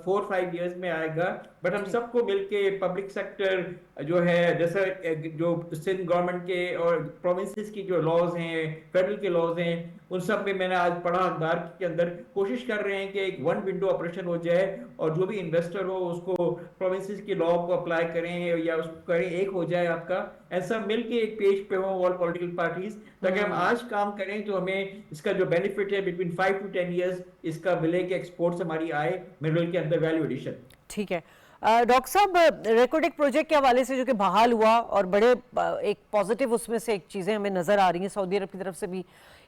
4-5 इयर्स में आएगा। बट हम सबको मिलके पब्लिक सेक्टर जो है, जैसे जो सिंध गवर्नमेंट के और प्रोविंसेस की जो लॉज हैं, फेडरल के लॉज हैं, उन सब में मैंने आज पढ़ा अखबार के अंदर, कोशिश कर रहे हैं कि एक 1 विंडो ऑपरेशन हो जाए और जो भी इन्वेस्टर हो उसको प्रोविंसेस की लॉ को अप्लाई करें या उसको करें, एक हो जाए आपका, ऐसा मिलके एक पेज पे हो ऑल पॉलिटिकल पार्टीज, ताकि हम आज काम करें तो हमें इसका जो बेनिफिट है बिटवीन 5 to 10 इयर्स इसका मिले कि एक्सपोर्ट्स हमारी आए मिनरल के अंदर, वैल्यू एडिशन। ठीक है डॉक्टर साहब, रेकोडेक प्रोजेक्ट के हवाले से जो कि बहाल हुआ और बड़े एक पॉजिटिव उसमें से एक चीज़ें हमें नज़र आ रही हैं, सऊदी अरब की तरफ से भी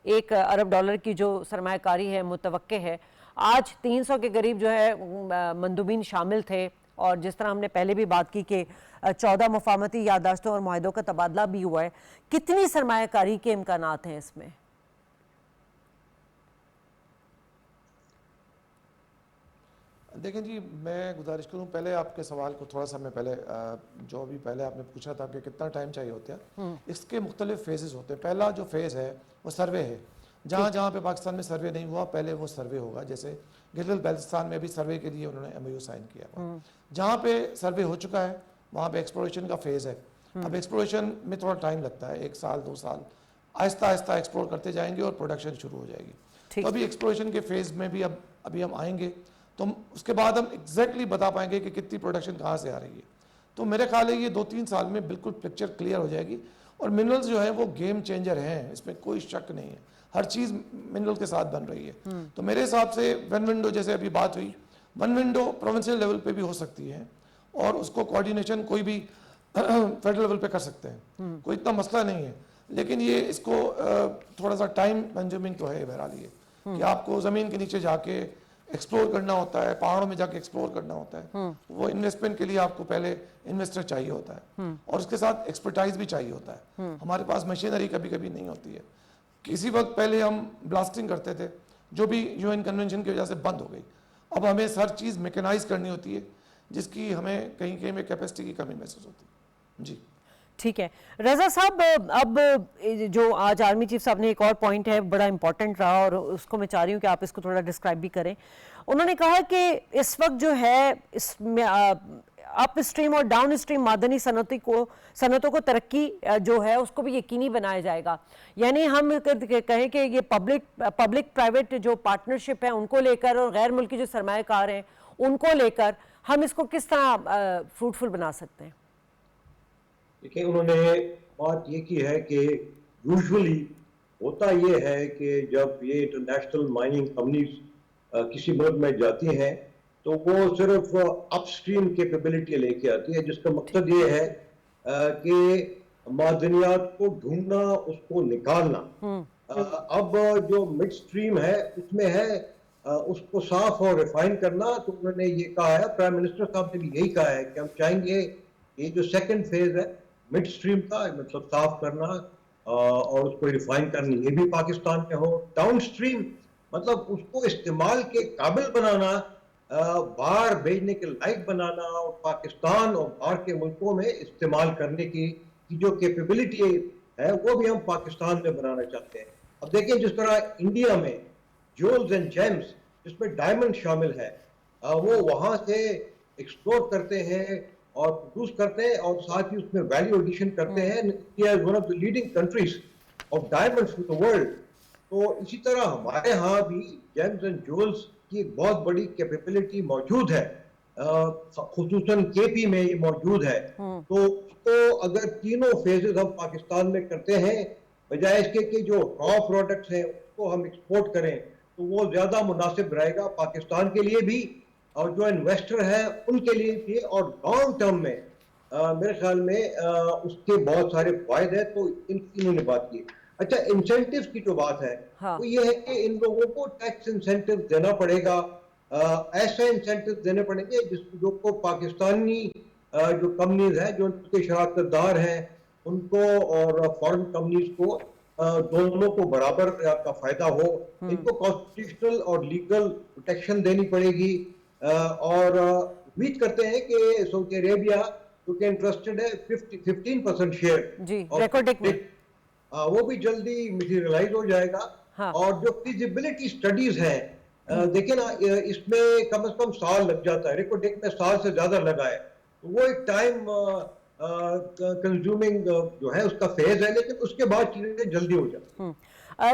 $1 अरब की जो सरमायाकारी है मुतवक्के है। आज 300 के करीब जो है मंदूबीन शामिल थे, और जिस तरह हमने पहले भी बात की कि 14 मुफाहमती याददाश्तों और मुआहदों का तबादला भी हुआ है। कितनी सरमायाकारी के इम्कानात हैं इसमें? देखें जी, मैं गुजारिश करूं, पहले आपके सवाल को थोड़ा सा मैं पहले जो भी पहले आपने पूछा था कि कितना टाइम चाहिए होता है, इसके मुख्तलिफ फेजेस होते हैं। पहला जो फेज़ है वो सर्वे है। जहाँ जहाँ पे पाकिस्तान में सर्वे नहीं हुआ, पहले वो सर्वे होगा। जैसे गिलगित बाल्टिस्तान में भी सर्वे के लिए उन्होंने MOU साइन किया। जहाँ पे सर्वे हो चुका है वहाँ पे एक्सप्लोरेशन का फेज़ है। अब एक्सप्लोरेशन में थोड़ा टाइम लगता है, 1 साल 2 साल, आहिस्ता आहिस्ता एक्सप्लोर करते जाएंगे और प्रोडक्शन शुरू हो जाएगी। तो अभी एक्सप्लोरेशन के फेज़ में भी अभी हम आएंगे, तो उसके बाद हम एग्जैक्टली बता पाएंगे कि कितनी प्रोडक्शन कहाँ से आ रही है। तो मेरे ख्याल है ये 2-3 साल में बिल्कुल पिक्चर क्लियर हो जाएगी। और मिनरल्स जो है वो गेम चेंजर हैं, इसमें कोई शक नहीं है। हर चीज़ मिनरल के साथ बन रही है। तो मेरे हिसाब से 1 विंडो, जैसे अभी बात हुई, 1 विंडो प्रोविंशियल लेवल पे भी हो सकती है, और उसको कोऑर्डिनेशन कोई भी फेडरल लेवल पे कर सकते हैं, कोई इतना मसला नहीं है। लेकिन ये इसको थोड़ा सा टाइम कंज्यूमिंग तो है बहरहाल, ये कि आपको ज़मीन के नीचे जाके एक्सप्लोर करना होता है, पहाड़ों में जाके एक्सप्लोर करना होता है। वो इन्वेस्टमेंट के लिए आपको पहले इन्वेस्टर चाहिए होता है, और उसके साथ एक्सपर्टाइज भी चाहिए होता है। हमारे पास मशीनरी कभी कभी नहीं होती है। किसी वक्त पहले हम ब्लास्टिंग करते थे जो भी यूएन कन्वेंशन की वजह से बंद हो गई। अब हमें हर चीज़ मैकेनाइज करनी होती है, जिसकी हमें कहीं कहीं में कैपेसिटी की कमी महसूस होती है। जी ठीक है रजा साहब, अब जो आज आर्मी चीफ साहब ने एक और पॉइंट है बड़ा इंपॉर्टेंट रहा और उसको मैं चाह रही हूँ कि आप इसको थोड़ा डिस्क्राइब भी करें। उन्होंने कहा कि इस वक्त जो है इसमें अप स्ट्रीम और डाउन स्ट्रीम मादनी सनतों को तरक्की जो है उसको भी यकीनी बनाया जाएगा। यानी हम कहें कि ये पब्लिक प्राइवेट जो पार्टनरशिप है उनको लेकर और गैर मुल्की जो सरमायाकार हैं उनको लेकर हम इसको किस तरह फ्रूटफुल बना सकते हैं? देखिए, उन्होंने बात ये की है कि यूजुअली होता ये है कि जब ये इंटरनेशनल माइनिंग कंपनीज किसी मुल्क में जाती हैं तो वो सिर्फ अपस्ट्रीम कैपेबिलिटी लेके आती है, जिसका मकसद ये है कि मादनियात को ढूंढना, उसको निकालना। अब जो मिड स्ट्रीम है उसमें है उसको साफ और रिफाइन करना। तो उन्होंने ये कहा है, प्राइम मिनिस्टर साहब ने भी यही कहा है कि हम चाहेंगे ये जो सेकंड फेज है मिड स्ट्रीम का, मतलब साफ करना और उसको रिफाइन करनी, ये भी पाकिस्तान में हो। डाउन स्ट्रीम मतलब उसको इस्तेमाल के काबिल बनाना, बाहर भेजने के लायक बनाना और पाकिस्तान और बाहर के मुल्कों में इस्तेमाल करने की जो कैपेबिलिटी है वो भी हम पाकिस्तान में बनाना चाहते हैं। अब देखिए, जिस तरह इंडिया में ज्वेल्स एंड जेम्स जिसमें डायमंड शामिल है, वो वहां से एक्सप्लोर करते हैं और प्रोड्यूस करते हैं और साथ ही उसमें वैल्यू एडिशन करते हैं। India is one of the leading countries of diamonds in the world. तो इसी तरह हमारे यहाँ भी जेम्स एंड ज्वेल्स की एक बहुत बड़ी कैपेबिलिटी मौजूद है, खुसूसन केपी में ये मौजूद है। तो उसको अगर तीनों फेजेस हम पाकिस्तान में करते हैं, बजाय इसके कि जो रॉ प्रोडक्ट्स हैं उसको हम एक्सपोर्ट करें, तो वो ज्यादा मुनासिब रहेगा पाकिस्तान के लिए भी और जो इन्वेस्टर है उनके लिए भी, और लॉन्ग टर्म में मेरे ख्याल में उसके बहुत सारे फायदे हैं। तो इन्होंने बात की। अच्छा, इंसेंटिव की जो बात है वो ये है कि इन लोगों को टैक्स इंसेंटिव देना पड़ेगा, ऐसे इंसेंटिव देने पड़ेंगे जो को पाकिस्तानी जो कंपनीज हैं, जो उनके शराकतदार हैं उनको और फॉरेन कंपनीज को दोनों को बराबर का फायदा हो। इनको कॉन्स्टिट्यूशनल और लीगल प्रोटेक्शन देनी पड़ेगी। और उम्मीद करते हैं कि सऊदी अरेबिया जो कि इंटरेस्टेड है 15% शेयर जी रेकॉर्डिक में, वो भी जल्दी मटेरियलाइज हो जाएगा। हाँ। और जो फिजिबिलिटी स्टडीज हैं, देखिए ना, इसमें कम से कम साल लग जाता है, रेकॉर्डिक में साल से ज्यादा लगा है। तो वो एक टाइम कंज्यूमिंग जो है उसका फेज है, लेकिन उसके बाद चीजें जल्दी हो जाती है।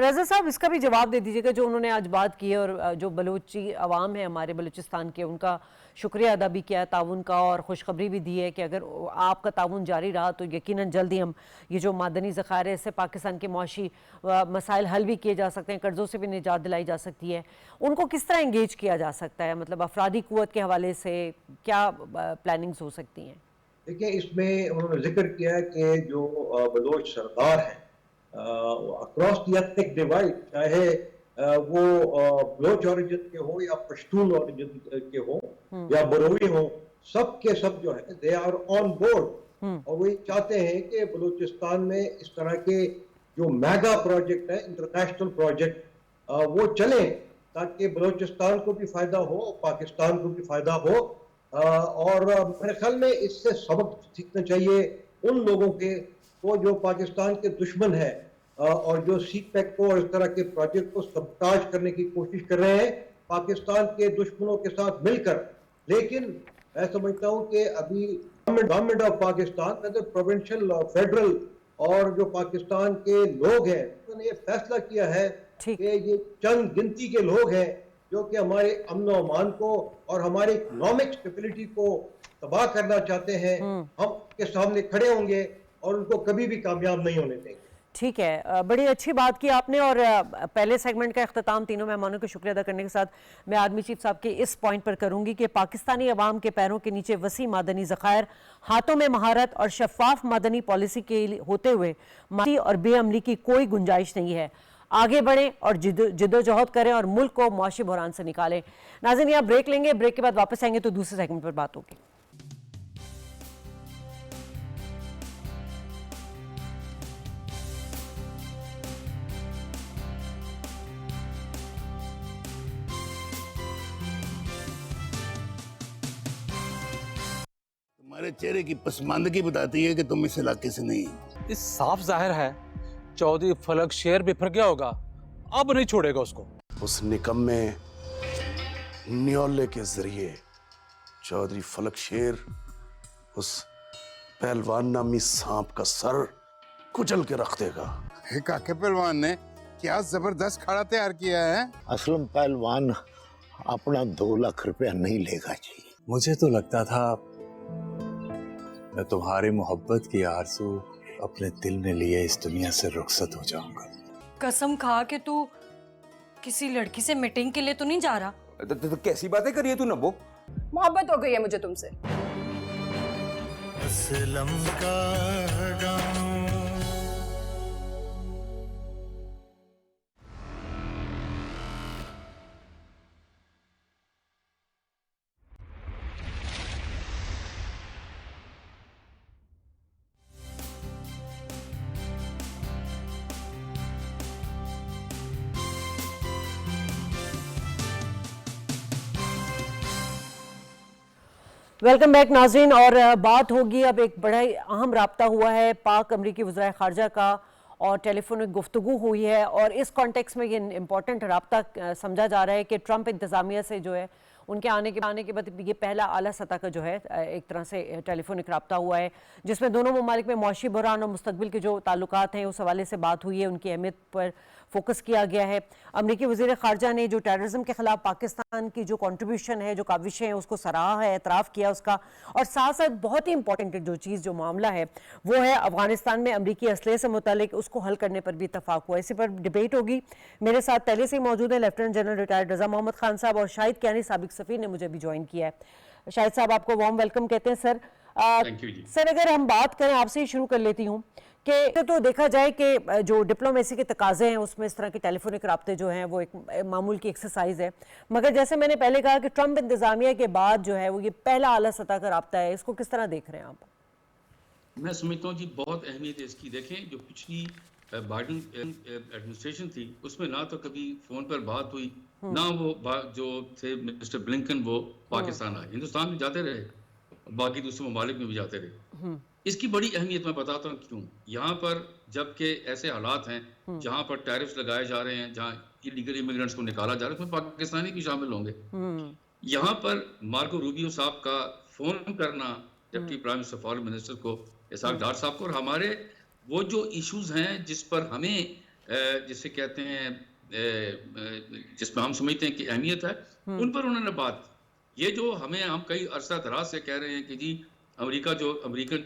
रजा साहब, इसका भी जवाब दे दीजिएगा जो उन्होंने आज बात की है और जो बलूची अवाम है हमारे बलूचिस्तान के, उनका शुक्रिया अदा भी किया है ताउन का और खुशखबरी भी दी है कि अगर आपका ताउन जारी रहा तो यकीनन जल्दी हम ये जो मादनी ज़खायर है इससे पाकिस्तान के मुआशी मसाइल हल भी किए जा सकते हैं, कर्ज़ों से भी निजात दिलाई जा सकती है। उनको किस तरह इंगेज किया जा सकता है, मतलब अफरादी कुव्वत के हवाले से क्या प्लानिंग्स हो सकती हैं? देखिए, इसमें उन्होंने जिक्र किया कि जो बलोच सरदार हैं अक्रॉस द एथनिक डिवाइड, चाहे वो बलोच ओरिजिन के हो या पश्तून ओरिजिन के हो या बरोवी हो, सब के सब जो है दे आर ऑन बोर्ड। और वो चाहते हैं कि बलूचिस्तान में इस तरह के जो मेगा प्रोजेक्ट है, इंटरनेशनल प्रोजेक्ट, वो चले ताकि बलूचिस्तान को भी फायदा हो, पाकिस्तान को भी फायदा हो। और मेरे ख्याल में इससे सबक सीखना चाहिए उन लोगों के को जो पाकिस्तान के दुश्मन है और जो सीपैक को और इस तरह के प्रोजेक्ट को सबटाज करने की कोशिश कर रहे हैं पाकिस्तान के दुश्मनों के साथ मिलकर। लेकिन मैं समझता हूं कि अभी गवर्नमेंट ऑफ पाकिस्तान, मतलब प्रोविंशियल और फेडरल, और जो पाकिस्तान के लोग हैं उन्होंने ये फैसला किया है कि ये चंद गिनती के लोग हैं जो कि हमारे अमन और अमान को और हमारी इकोनॉमिक स्टेबिलिटी को तबाह करना चाहते हैं। हम उनके सामने खड़े होंगे और उनको कभी भी कामयाब नहीं होने देंगे। ठीक है, बड़ी अच्छी बात की आपने। और पहले सेगमेंट का अख्ताम तीनों मेहमानों का शुक्रिया अदा करने के साथ मैं आर्मी चीफ साहब के इस पॉइंट पर करूंगी कि पाकिस्तानी अवाम के पैरों के नीचे वसी मादनी ज़खायर, हाथों में महारत और शफाफ मादनी पॉलिसी के होते हुए मादी और बेअमली की कोई गुंजाइश नहीं है। आगे बढ़ें और जिद्दोजहद करें और मुल्क को मुआशी बहरान से निकालें। नाज़रीन, यहाँ ब्रेक लेंगे, ब्रेक के बाद वापस आएंगे तो दूसरे सेगमेंट पर बात होगी। तुम्हारे चेहरे की पसमानदगी बताती है कि तुम इस इलाके से नहीं हो। इस साफ जाहिर है चौधरी फलक शेर बिफर गया होगा, अब नहीं छोड़ेगा उसको। उस निकम्मे न्योले के जरिए चौधरी फलक शेर उस पहलवान नामी सांप का सर कुचल के रख देगा। काके पहलवान ने क्या जबरदस्त खाड़ा तैयार किया है। असलम पहलवान अपना 2 लाख रुपया नहीं लेगा जी। मुझे तो लगता था मैं तुम्हारी मोहब्बत की आरज़ू अपने दिल में लिए इस दुनिया से रुखसत हो जाऊंगा। कसम खा के तू किसी लड़की से मीटिंग के लिए तो नहीं जा रहा? तो कैसी बातें कर रही है तू नब्बो? मोहब्बत हो गई है मुझे तुमसे। असलम का गाँव। वेलकम बैक नाज़रीन। और बात होगी अब एक बड़ा ही अहम राब्ता हुआ है पाक अमरीकी वज़ीर ख़ारजा का और टेलीफोनिक गुफ्तगू हुई है और इस कॉन्टेक्स्ट में ये इम्पॉर्टेंट राब्ता समझा जा रहा है कि ट्रंप इंतज़ामिया से जो है उनके आने के बाद ये पहला आला सतह का जो है एक तरह से टेलीफोनिक राब्ता हुआ है जिसमें दोनों ममालिक में मौशी बहरान और मुस्तकबिल के जो ताल्लुकात हैं उस हवाले से बात हुई है, उनकी अहमियत पर फोकस किया गया है। अमरीकी वज़ीर ख़ारजा ने जो टेररिज्म के ख़िलाफ़ पाकिस्तान की जो कंट्रीब्यूशन है, जो काविशें हैं, उसको सराहा है, एतराफ़ किया उसका। और साथ साथ बहुत ही इंपॉर्टेंट जो चीज़ जो मामला है वो है अफ़गानिस्तान में अमरीकी असले से मुतालिक उसको हल करने पर भी इत्तफ़ाक़ हुआ। इसी पर डिबेट होगी। मेरे साथ पहले से ही मौजूद है लेफ्टिनेंट जनरल रिटायर्ड रज़ा मोहम्मद खान साहब और शाहिद कियानी साबिक सफ़ीर ने मुझे भी ज्वाइन किया है। शाहिद साहब आपको वार्म वेलकम कहते हैं सर। सर अगर हम बात करें, आपसे ही शुरू कर लेती हूँ कि तो देखा जाए कि जो डिप्लोमेसी के तकाजे हैं उसमें इस तरह के टेलीफोनिक राब्ते जो हैं वो एक मामूल की एक्सरसाइज है, मगर जैसे मैंने पहले कहा कि ट्रंप इंतज़ामिया के बाद जो है वो ये पहला आला सतह का राब्ता है, इसको किस तरह देख रहे हैं आप? मैं समझता हूँ जी बहुत अहमियत है इसकी। देखें जो पिछली बाइडन एडमिनिस्ट्रेशन थी उसमें ना तो कभी फ़ोन पर बात हुई, ना वो जो थे मिस्टर ब्लिंकन वो पाकिस्तान आए, हिंदुस्तान में जाते रहे, बाकी दूसरे ममालिक में भी जाते रहे। इसकी बड़ी अहमियत मैं बताता हूँ क्यों। यहाँ पर जबकि ऐसे हालात हैं जहाँ पर टैरिफ्स लगाए जा रहे हैं, जहाँ इलीगल इमिग्रेंट्स को निकाला जा रहा है, उसमें पाकिस्तानी भी शामिल होंगे। यहाँ पर मार्को रूबियो साहब का फोन करना deputy prime minister foreign minister को, इसहाक डार साहब को, और हमारे वो जो इश्यूज हैं जिस पर हमें जिसे कहते हैं जिसमें हम समझते हैं कि अहमियत है, उन पर उन्होंने बात। ये जो हम कई अरसा दराज से कह रहे हैं कि जी अमेरिकन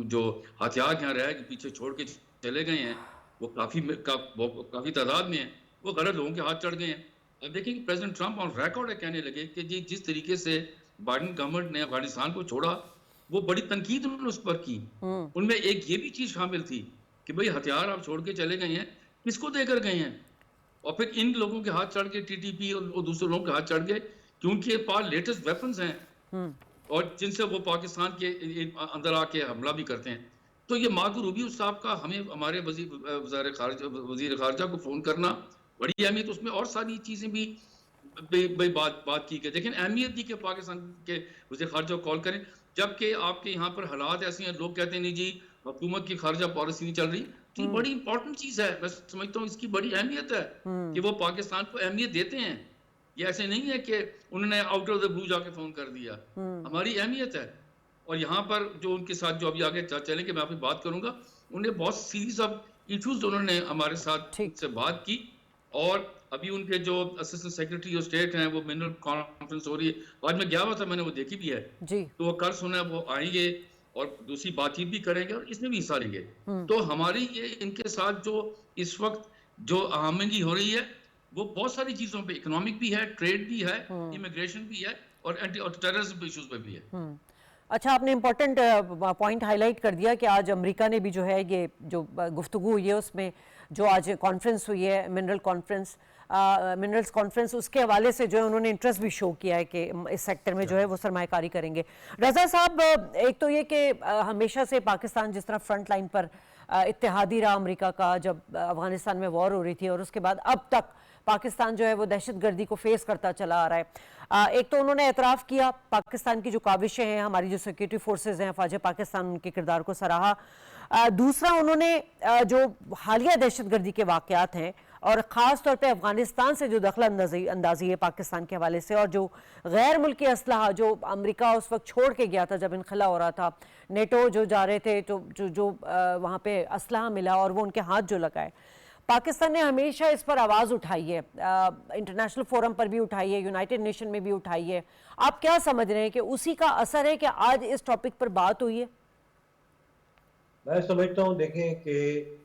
जो हथियार यहाँ रह पीछे छोड़ के चले गए हैं वो काफ़ी तादाद में हैं, वो गलत लोगों के हाथ चढ़ गए हैं। अब देखिए कि प्रेसिडेंट ट्रंप ऑन रिकॉर्ड है कहने लगे कि जी जिस तरीके से बाइडन गवर्नमेंट ने अफगानिस्तान को छोड़ा वो बड़ी तनकीद उन्होंने उस पर की। उनमें एक ये भी चीज़ शामिल थी कि भाई हथियार आप छोड़ के चले गए हैं, किसको देकर गए हैं? और फिर इन लोगों के हाथ चढ़ के टीटीपी और दूसरे लोगों के हाथ चढ़ गए क्योंकि पास लेटेस्ट वेपन्स हैं और जिनसे वो पाकिस्तान के अंदर आके हमला भी करते हैं। तो ये मार्को रूबियो साहब का हमें हमारे वज़ीर ख़ारजा को फ़ोन करना बड़ी अहमियत, उसमें और सारी चीज़ें भी बात की गई। लेकिन अहमियत दी कि पाकिस्तान के वज़ीर ख़ारजा को कॉल करें, जबकि आपके यहाँ पर हालात ऐसे हैं, लोग कहते हैं नहीं जी हुकूमत की खारजा पॉलिसी नहीं चल रही। तो ये बड़ी इंपॉर्टेंट चीज़ है, मैं समझता हूँ इसकी बड़ी अहमियत है कि वो पाकिस्तान को अहमियत देते हैं। ये ऐसे नहीं है कि उन्होंने आउट ऑफ द ब्लू जाके फ़ोन कर दिया, हमारी अहमियत है। और यहाँ पर जो उनके साथ जो अभी आगे चलेंगे मैं आपकी बात करूँगा, उन्हें बहुत सीरीज ऑफ इशूज उन्होंने हमारे साथ से बात की। और अभी उनके जो असिस्टेंट सेक्रेटरी ऑफ स्टेट हैं वो मिनरल कॉन्फ्रेंस हो रही है, आज मैं गया हुआ था, मैंने वो देखी भी है जी। तो वो कल सुना वो आएंगे और दूसरी बातचीत भी करेंगे और इसमें भी हिस्सा लेंगे। तो हमारी ये इनके साथ जो इस वक्त जो आहमगी हो रही है वो बहुत सारी चीजों पे, इकोनॉमिक भी है, ट्रेड भी है, इमिग्रेशन भी है और टेररिज्म इश्यूज पे भी है। अच्छा, आपने इम्पोर्टेंट पॉइंट हाईलाइट कर दिया कि आज अमेरिका ने भी जो है ये जो गुफ्तगू हुई है उसमें जो आज कॉन्फ्रेंस हुई है मिनरल्स कॉन्फ्रेंस, उसके हवाले से जो है उन्होंने इंटरेस्ट भी शो किया है कि इस सेक्टर में जो है वो सरमायाकारी करेंगे। रज़ा साहब, एक तो ये कि हमेशा से पाकिस्तान जिस तरह फ्रंट लाइन पर इत्तेहादी रहा अमेरिका का जब अफगानिस्तान में वॉर हो रही थी और उसके बाद अब तक पाकिस्तान जो है वो दहशतगर्दी को फेस करता चला आ रहा है। एक तो उन्होंने एतराफ़ किया पाकिस्तान की जो काविशें हैं, हमारी जो सिक्योरिटी फोर्सेज हैं, फ़ौज पाकिस्तान उनके किरदार को सराहा। दूसरा, उन्होंने जो हालिया दहशतगर्दी के वाक़यात हैं और ख़ास तौर पे अफ़गानिस्तान से जो दखल अंदाज़ी है पाकिस्तान के हवाले से, और जो गैर मुल्की असलहा जो अमेरिका उस वक्त छोड़ के गया था जब इनखला हो रहा था, नेटो जो जा रहे थे, तो जो वहाँ पे असलहा मिला और वो उनके हाथ जो लगाए, पाकिस्तान ने हमेशा इस पर आवाज़ उठाई है, इंटरनेशनल फोरम पर भी उठाई है, यूनाइटेड नेशन में भी उठाई है। आप क्या समझ रहे हैं कि उसी का असर है कि आज इस टॉपिक पर बात हुई है? मैं समझता हूँ, देखें कि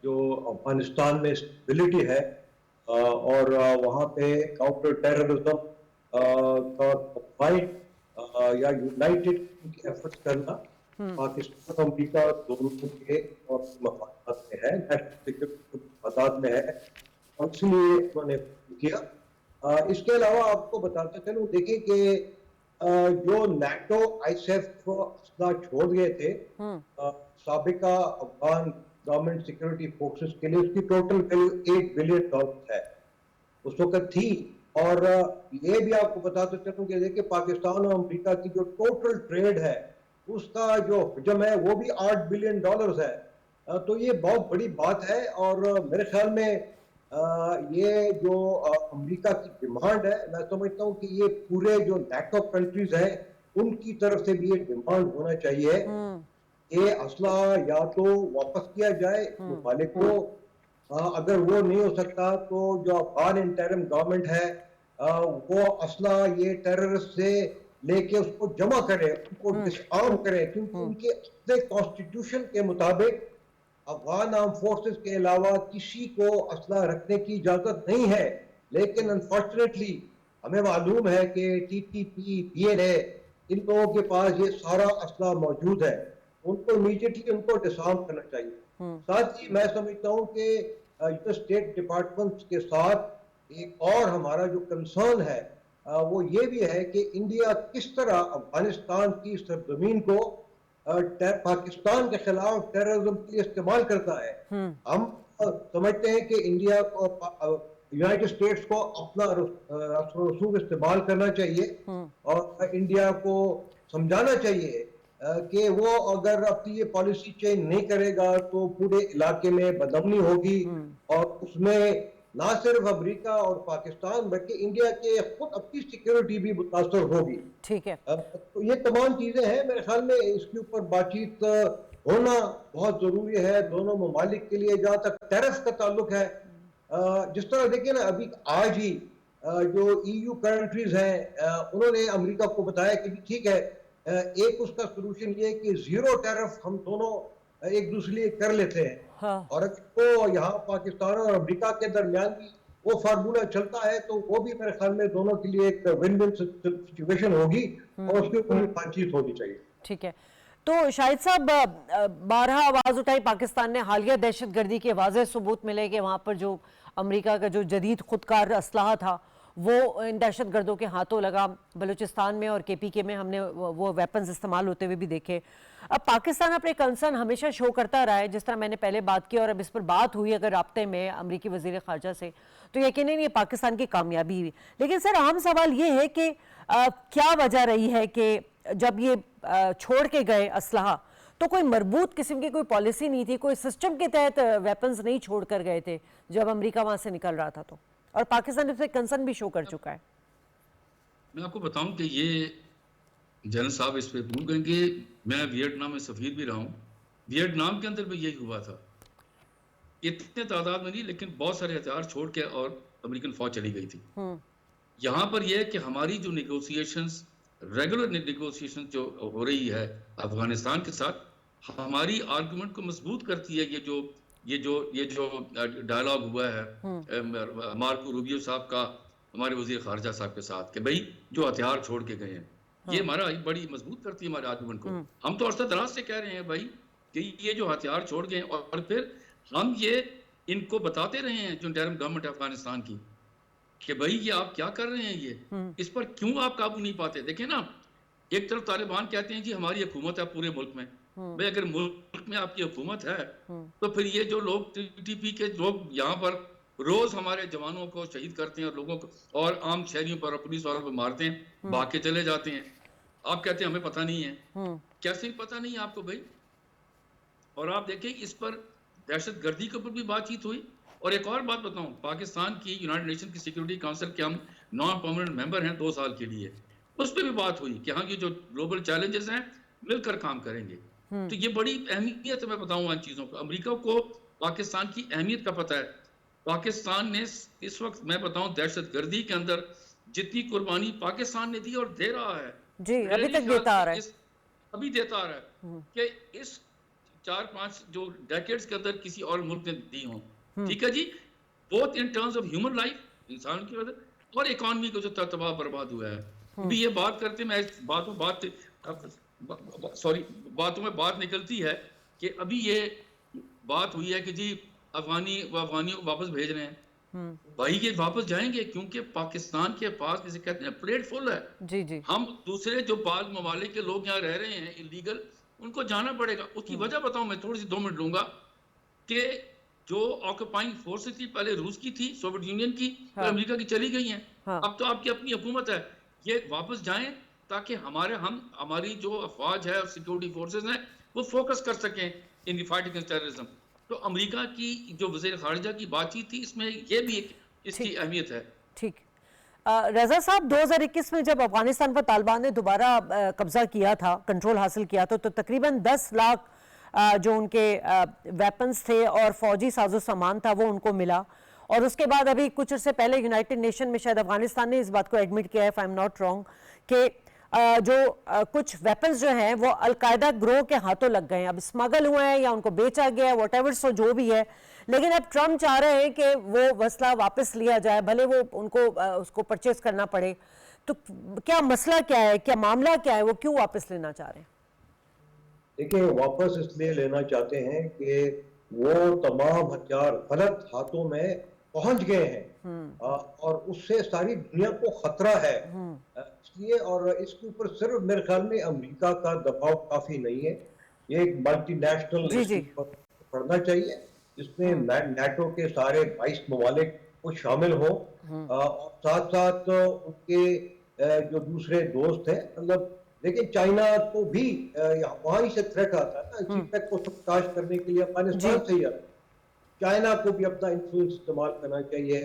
जो अफगानिस्तान में स्टेबिलिटी है और वहाँ पे काउंटर टेररिज्म का फाइट या यूनाइटेड एफर्ट्स करना पाकिस्तान और अमेरिका दोनों के और मफादात में है, मफादात में है, और इसलिए उन्होंने किया। इसके अलावा आपको बताता चलूँ, देखिए कि जो नाटो आईएसएफ असला छोड़ गए थे साबिका अफगान गवर्नमेंट सिक्योरिटी फोर्सेस के लिए, उसकी टोटल वैल्यू $8 बिलियन है उस वक्त थी। और ये भी आपको बताते चलूं कि देखिए पाकिस्तान और अमेरिका की जो टोटल ट्रेड है उसका जो हजम है वो भी $8 बिलियन है। तो ये बहुत बड़ी बात है, और मेरे ख्याल में ये जो अमेरिका की डिमांड है, मैं समझता हूँ कि ये पूरे जो नेटो कंट्रीज हैं उनकी तरफ से भी ये डिमांड होना चाहिए, ये असला या तो वापस किया जाए मालिक को, अगर वो नहीं हो सकता तो जो अफगान इंटरिम गवर्नमेंट है वो असला ये टेररिस्ट से लेके उसको जमा करे, उनको डिसआर्म करे, क्योंकि उनके अपने कॉन्स्टिट्यूशन के मुताबिक अफगान आर्म फोर्सेस के अलावा किसी को असला रखने की इजाजत नहीं है। लेकिन अनफॉर्चुनेटली हमें मालूम है कि टीटीपी, पीएलए, इन लोगों के पास ये सारा असला मौजूद है, उनको इमीडिएटली उनको डिसआर्म करना चाहिए। साथ ही मैं समझता हूँ कि स्टेट डिपार्टमेंट के साथ एक और हमारा जो कंसर्न है वो ये भी है कि इंडिया किस तरह अफगानिस्तान की सरजमीन को पाकिस्तान के खिलाफ टेररिज्म के लिए इस्तेमाल करता है। हम समझते हैं कि इंडिया को, यूनाइटेड स्टेट्स को अपना रसूख इस्तेमाल करना चाहिए और इंडिया को समझाना चाहिए कि वो अगर अपनी ये पॉलिसी चेंज नहीं करेगा तो पूरे इलाके में बदअमनी होगी, और उसमें ना सिर्फ अमेरिका और पाकिस्तान बल्कि इंडिया के खुद अपनी सिक्योरिटी भी मुतासर होगी। ठीक है, तो ये तमाम चीजें हैं, मेरे ख्याल में इसके ऊपर बातचीत होना बहुत जरूरी है दोनों ममालिक के लिए। जहाँ तक टैरिफ का ताल्लुक है, जिस तरह देखिए ना, अभी आज ही जो EU कंट्रीज हैं उन्होंने अमेरिका को बताया कि ठीक है, एक उसका सोल्यूशन ये है कि जीरो टैरिफ हम दोनों एक दूसरे लिए कर लेते हैं। और तो यहाँ पाकिस्तान और अमेरिका के दरमियान भी वो फार्मूला चलता है तो वो भी मेरे ख्याल में दोनों के लिए एक विन विन सिचुएशन होगी और उसके ऊपर बातचीत होनी चाहिए। ठीक है, तो शाहिद साहब, 12 आवाज उठाई पाकिस्तान ने, हालिया दहशतगर्दी के वाज़ेह सबूत मिले कि वहाँ पर जो अमेरिका का जो जदीद खुदकार असलहा था वो इन दहशतगर्दों के हाथों लगा। बलूचिस्तान में और KPK में हमने वो वेपन्स इस्तेमाल होते हुए भी देखे। अब पाकिस्तान अपने कंसर्न हमेशा शो करता रहा है, जिस तरह मैंने पहले बात की, और अब इस पर बात हुई अगर राब्ते में अमरीकी वज़ीर ख़ारजा से, तो यकीनन ये पाकिस्तान की कामयाबी हुई। लेकिन सर, अहम सवाल ये है कि क्या वजह रही है कि जब ये छोड़ के गए असलहा तो कोई मरबूत किस्म की कोई पॉलिसी नहीं थी, कोई सिस्टम के तहत वेपन्स नहीं छोड़ कर गए थे जब अमेरिका वहाँ से निकल रहा था, तो और पाकिस्तान इससे कंसर्न भी शो कर चुका है। मैं आपको बताऊं कि ये जनरल साहब इस पे भूल गए कि मैं वियतनाम में सफीर भी रहा हूँ। वियतनाम के अंदर भी यही हुआ था, इतने तादाद में नहीं लेकिन बहुत सारे हथियार छोड़ के और अमेरिकन फौज चली गई थी। यहाँ पर यह है कि हमारी जो नेगोशिएशंस, रेगुलर नेगोशिएशन जो हो रही है अफगानिस्तान के साथ, हमारी आर्गुमेंट को मजबूत करती है। ये जो डायलॉग हुआ है मार्को रूबियो साहब का हमारे वजीर खारजा साहब के साथ कि भाई जो हथियार छोड़ के गए हैं, ये हमारा बड़ी मजबूत करती है हमारे आर्गुमेंट को। हम तो अरसा दराज से कह रहे हैं भाई कि ये जो हथियार छोड़ गए, और फिर हम ये इनको बताते रहे हैं जो इंटरिम गवर्नमेंट अफगानिस्तान की कि भाई ये आप क्या कर रहे हैं, ये इस पर क्यों आप काबू नहीं पाते। देखिए ना, एक तरफ तालिबान कहते हैं जी हमारी हुकूमत है पूरे मुल्क में, भाई अगर मुल्क में आपकी हुकूमत है तो फिर ये जो लोग TTP के लोग यहाँ पर रोज हमारे जवानों को शहीद करते हैं और लोगों को और आम शहरियों पर और पुलिस वालों पर मारते हैं, भाग के चले जाते हैं। आप कहते हैं हमें पता नहीं है। कैसे पता नहीं है आपको भाई? और आप देखें इस पर दहशतगर्दी के ऊपर भी बातचीत हुई। और एक और बात बताऊं, पाकिस्तान की यूनाइटेड नेशन की सिक्योरिटी काउंसिल के हम नॉन परमानेंट मेंबर हैं 2 साल के लिए, उस पर भी बात हुई कि हाँ की जो ग्लोबल चैलेंजेस हैं मिलकर काम करेंगे। तो ये बड़ी अहमियत है। मैं बताऊंगा इन चीजों को, अमेरिका को पाकिस्तान की अहमियत का पता है। पाकिस्तान ने इस वक्त मैं बताऊं दहशतगर्दी के अंदर जितनी कुर्बानी पाकिस्तान ने दी और दे रहा है जी, अभी तक देता आ रहा है, अभी देता आ रहा है कि इस 4-5 जो डेकेड्स के अंदर किसी और मुल्क ने दी हो। ठीक है जी, both in terms of human life, इंसान की वजह, और इकॉनमी को जो तबाह बर्बाद हुआ है। अभी ये बात करते मैं बातों में बात निकलती है कि अभी ये बात हुई है कि जी अफगानियों को वापस भेज रहे हैं। भाई ये वापस जाएंगे क्योंकि पाकिस्तान के पास जिसे कहते हैं प्लेट फुल है। जी जी, हम दूसरे जो बाग ममालिक के लोग यहाँ रह रहे हैं इलीगल, उनको जाना पड़ेगा। उसकी वजह बताऊं, मैं थोड़ी सी 2 मिनट लूंगा कि जो ऑक्यूपाइंग फोर्सेस थी पहले रूस की थी, सोवियत यूनियन की, हाँ। अमेरिका की चली गई हैं। हाँ। अब तो आपकी अपनी हुकूमत है, ये वापस जाएं ताकि हमारी जो अफवाज है और सिक्योरिटी फोर्सेस हैं वो फोकस कर सकें in the fight against terrorism. तो अमेरिका की जो वज़ीर खारिजा की बातचीत थी, इसमें ये भी एक इसकी अहमियत है। ठीक। रजा साहब, 2021 में जब अफगानिस्तान पर तालिबान ने दोबारा कब्जा किया था, कंट्रोल हासिल किया था, तो तकरीबन 10 लाख जो उनके वेपन्स थे और फौजी साजो सामान था वो उनको मिला। और उसके बाद अभी कुछ अर्से पहले यूनाइटेड नेशन में शायद अफगानिस्तान ने इस बात को एडमिट किया है, if I am not wrong, कि जो कुछ वेपन्स जो हैं वो अलकायदा ग्रोह के हाथों लग गए हैं, अब स्मगल हुए हैं या उनको बेचा गया है, व्हाटएवर सो जो भी है। लेकिन अब ट्रम्प चाह रहे हैं कि वो वसला वापस लिया जाए, भले वो उनको उसको परचेज करना पड़े। तो क्या मसला क्या है, क्या मामला क्या है, वो क्यों वापस लेना चाह रहे हैं? देखिए, वापस इसलिए लेना चाहते हैं कि वो तमाम हथियार गलत हाथों में पहुंच गए हैं और उससे सारी दुनिया को खतरा है इसलिए। और इसके ऊपर सिर्फ मेरे ख्याल में अमेरिका का दबाव काफी नहीं है, ये एक मल्टीनेशनल पढ़ना चाहिए जिसमें नेटो के सारे 22 ममालिक को शामिल हो और साथ साथ उनके जो दूसरे दोस्त हैं, मतलब लेकिन चाइना को भी वहां ही से थ्रेट आता है ना, चीपेक को सबकाश करने के लिए अफगानिस्तान से ही आता है। चाइना को भी अपना इन्फ्लुएंस इस्तेमाल करना चाहिए,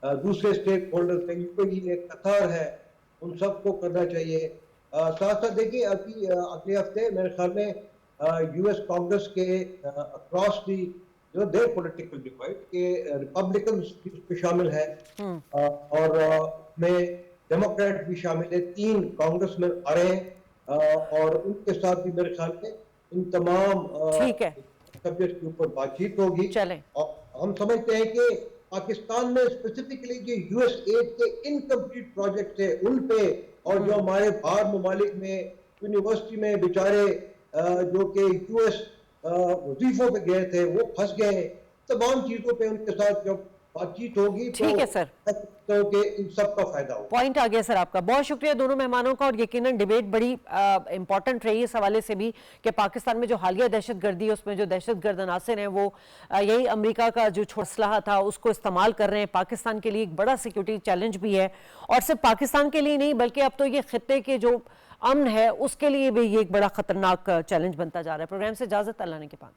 दूसरे स्टेक होल्डर थे, यूएई है, कतार है, उन सबको करना चाहिए। साथ साथ देखिए अभी अगले हफ्ते मेरे ख्याल में यूएस कांग्रेस के अक्रॉस दी जो देर पॉलिटिकल डिवाइड के रिपब्लिकन पे शामिल है और में डेमोक्रेट भी शामिल है, 3 कांग्रेसमैन आ रहे हैं और उनके साथ भी मेरे ख्याल में इन तमाम सब्जेक्ट के ऊपर बातचीत होगी। और हम समझते हैं कि पाकिस्तान में स्पेसिफिकली जो यूएस एड के इनकम्प्लीट प्रोजेक्ट है उन पे, और जो हमारे बाहर ममालिक में यूनिवर्सिटी में बेचारे जो कि यूएस वजीफों पे गए थे वो फंस गए, तमाम चीजों पे उनके साथ जब बातचीत होगी ठीक है सर, तो कि इन सब का फायदा हो। पॉइंट आ गया सर आपका। बहुत शुक्रिया दोनों मेहमानों का। और यकीनन डिबेट बड़ी इंपॉर्टेंट रही इस हवाले से भी कि पाकिस्तान में जो हालिया दहशतगर्दी है उसमें जो दहशतगर्द अनासर हैं वो यही अमेरिका का जो असलहा था उसको इस्तेमाल कर रहे हैं। पाकिस्तान के लिए एक बड़ा सिक्योरिटी चैलेंज भी है, और सिर्फ पाकिस्तान के लिए नहीं बल्कि अब तो ये खित्ते के जो अमन है उसके लिए भी ये एक बड़ा खतरनाक चैलेंज बनता जा रहा है। प्रोग्राम से इजाजत, अल्लाह ने के पास।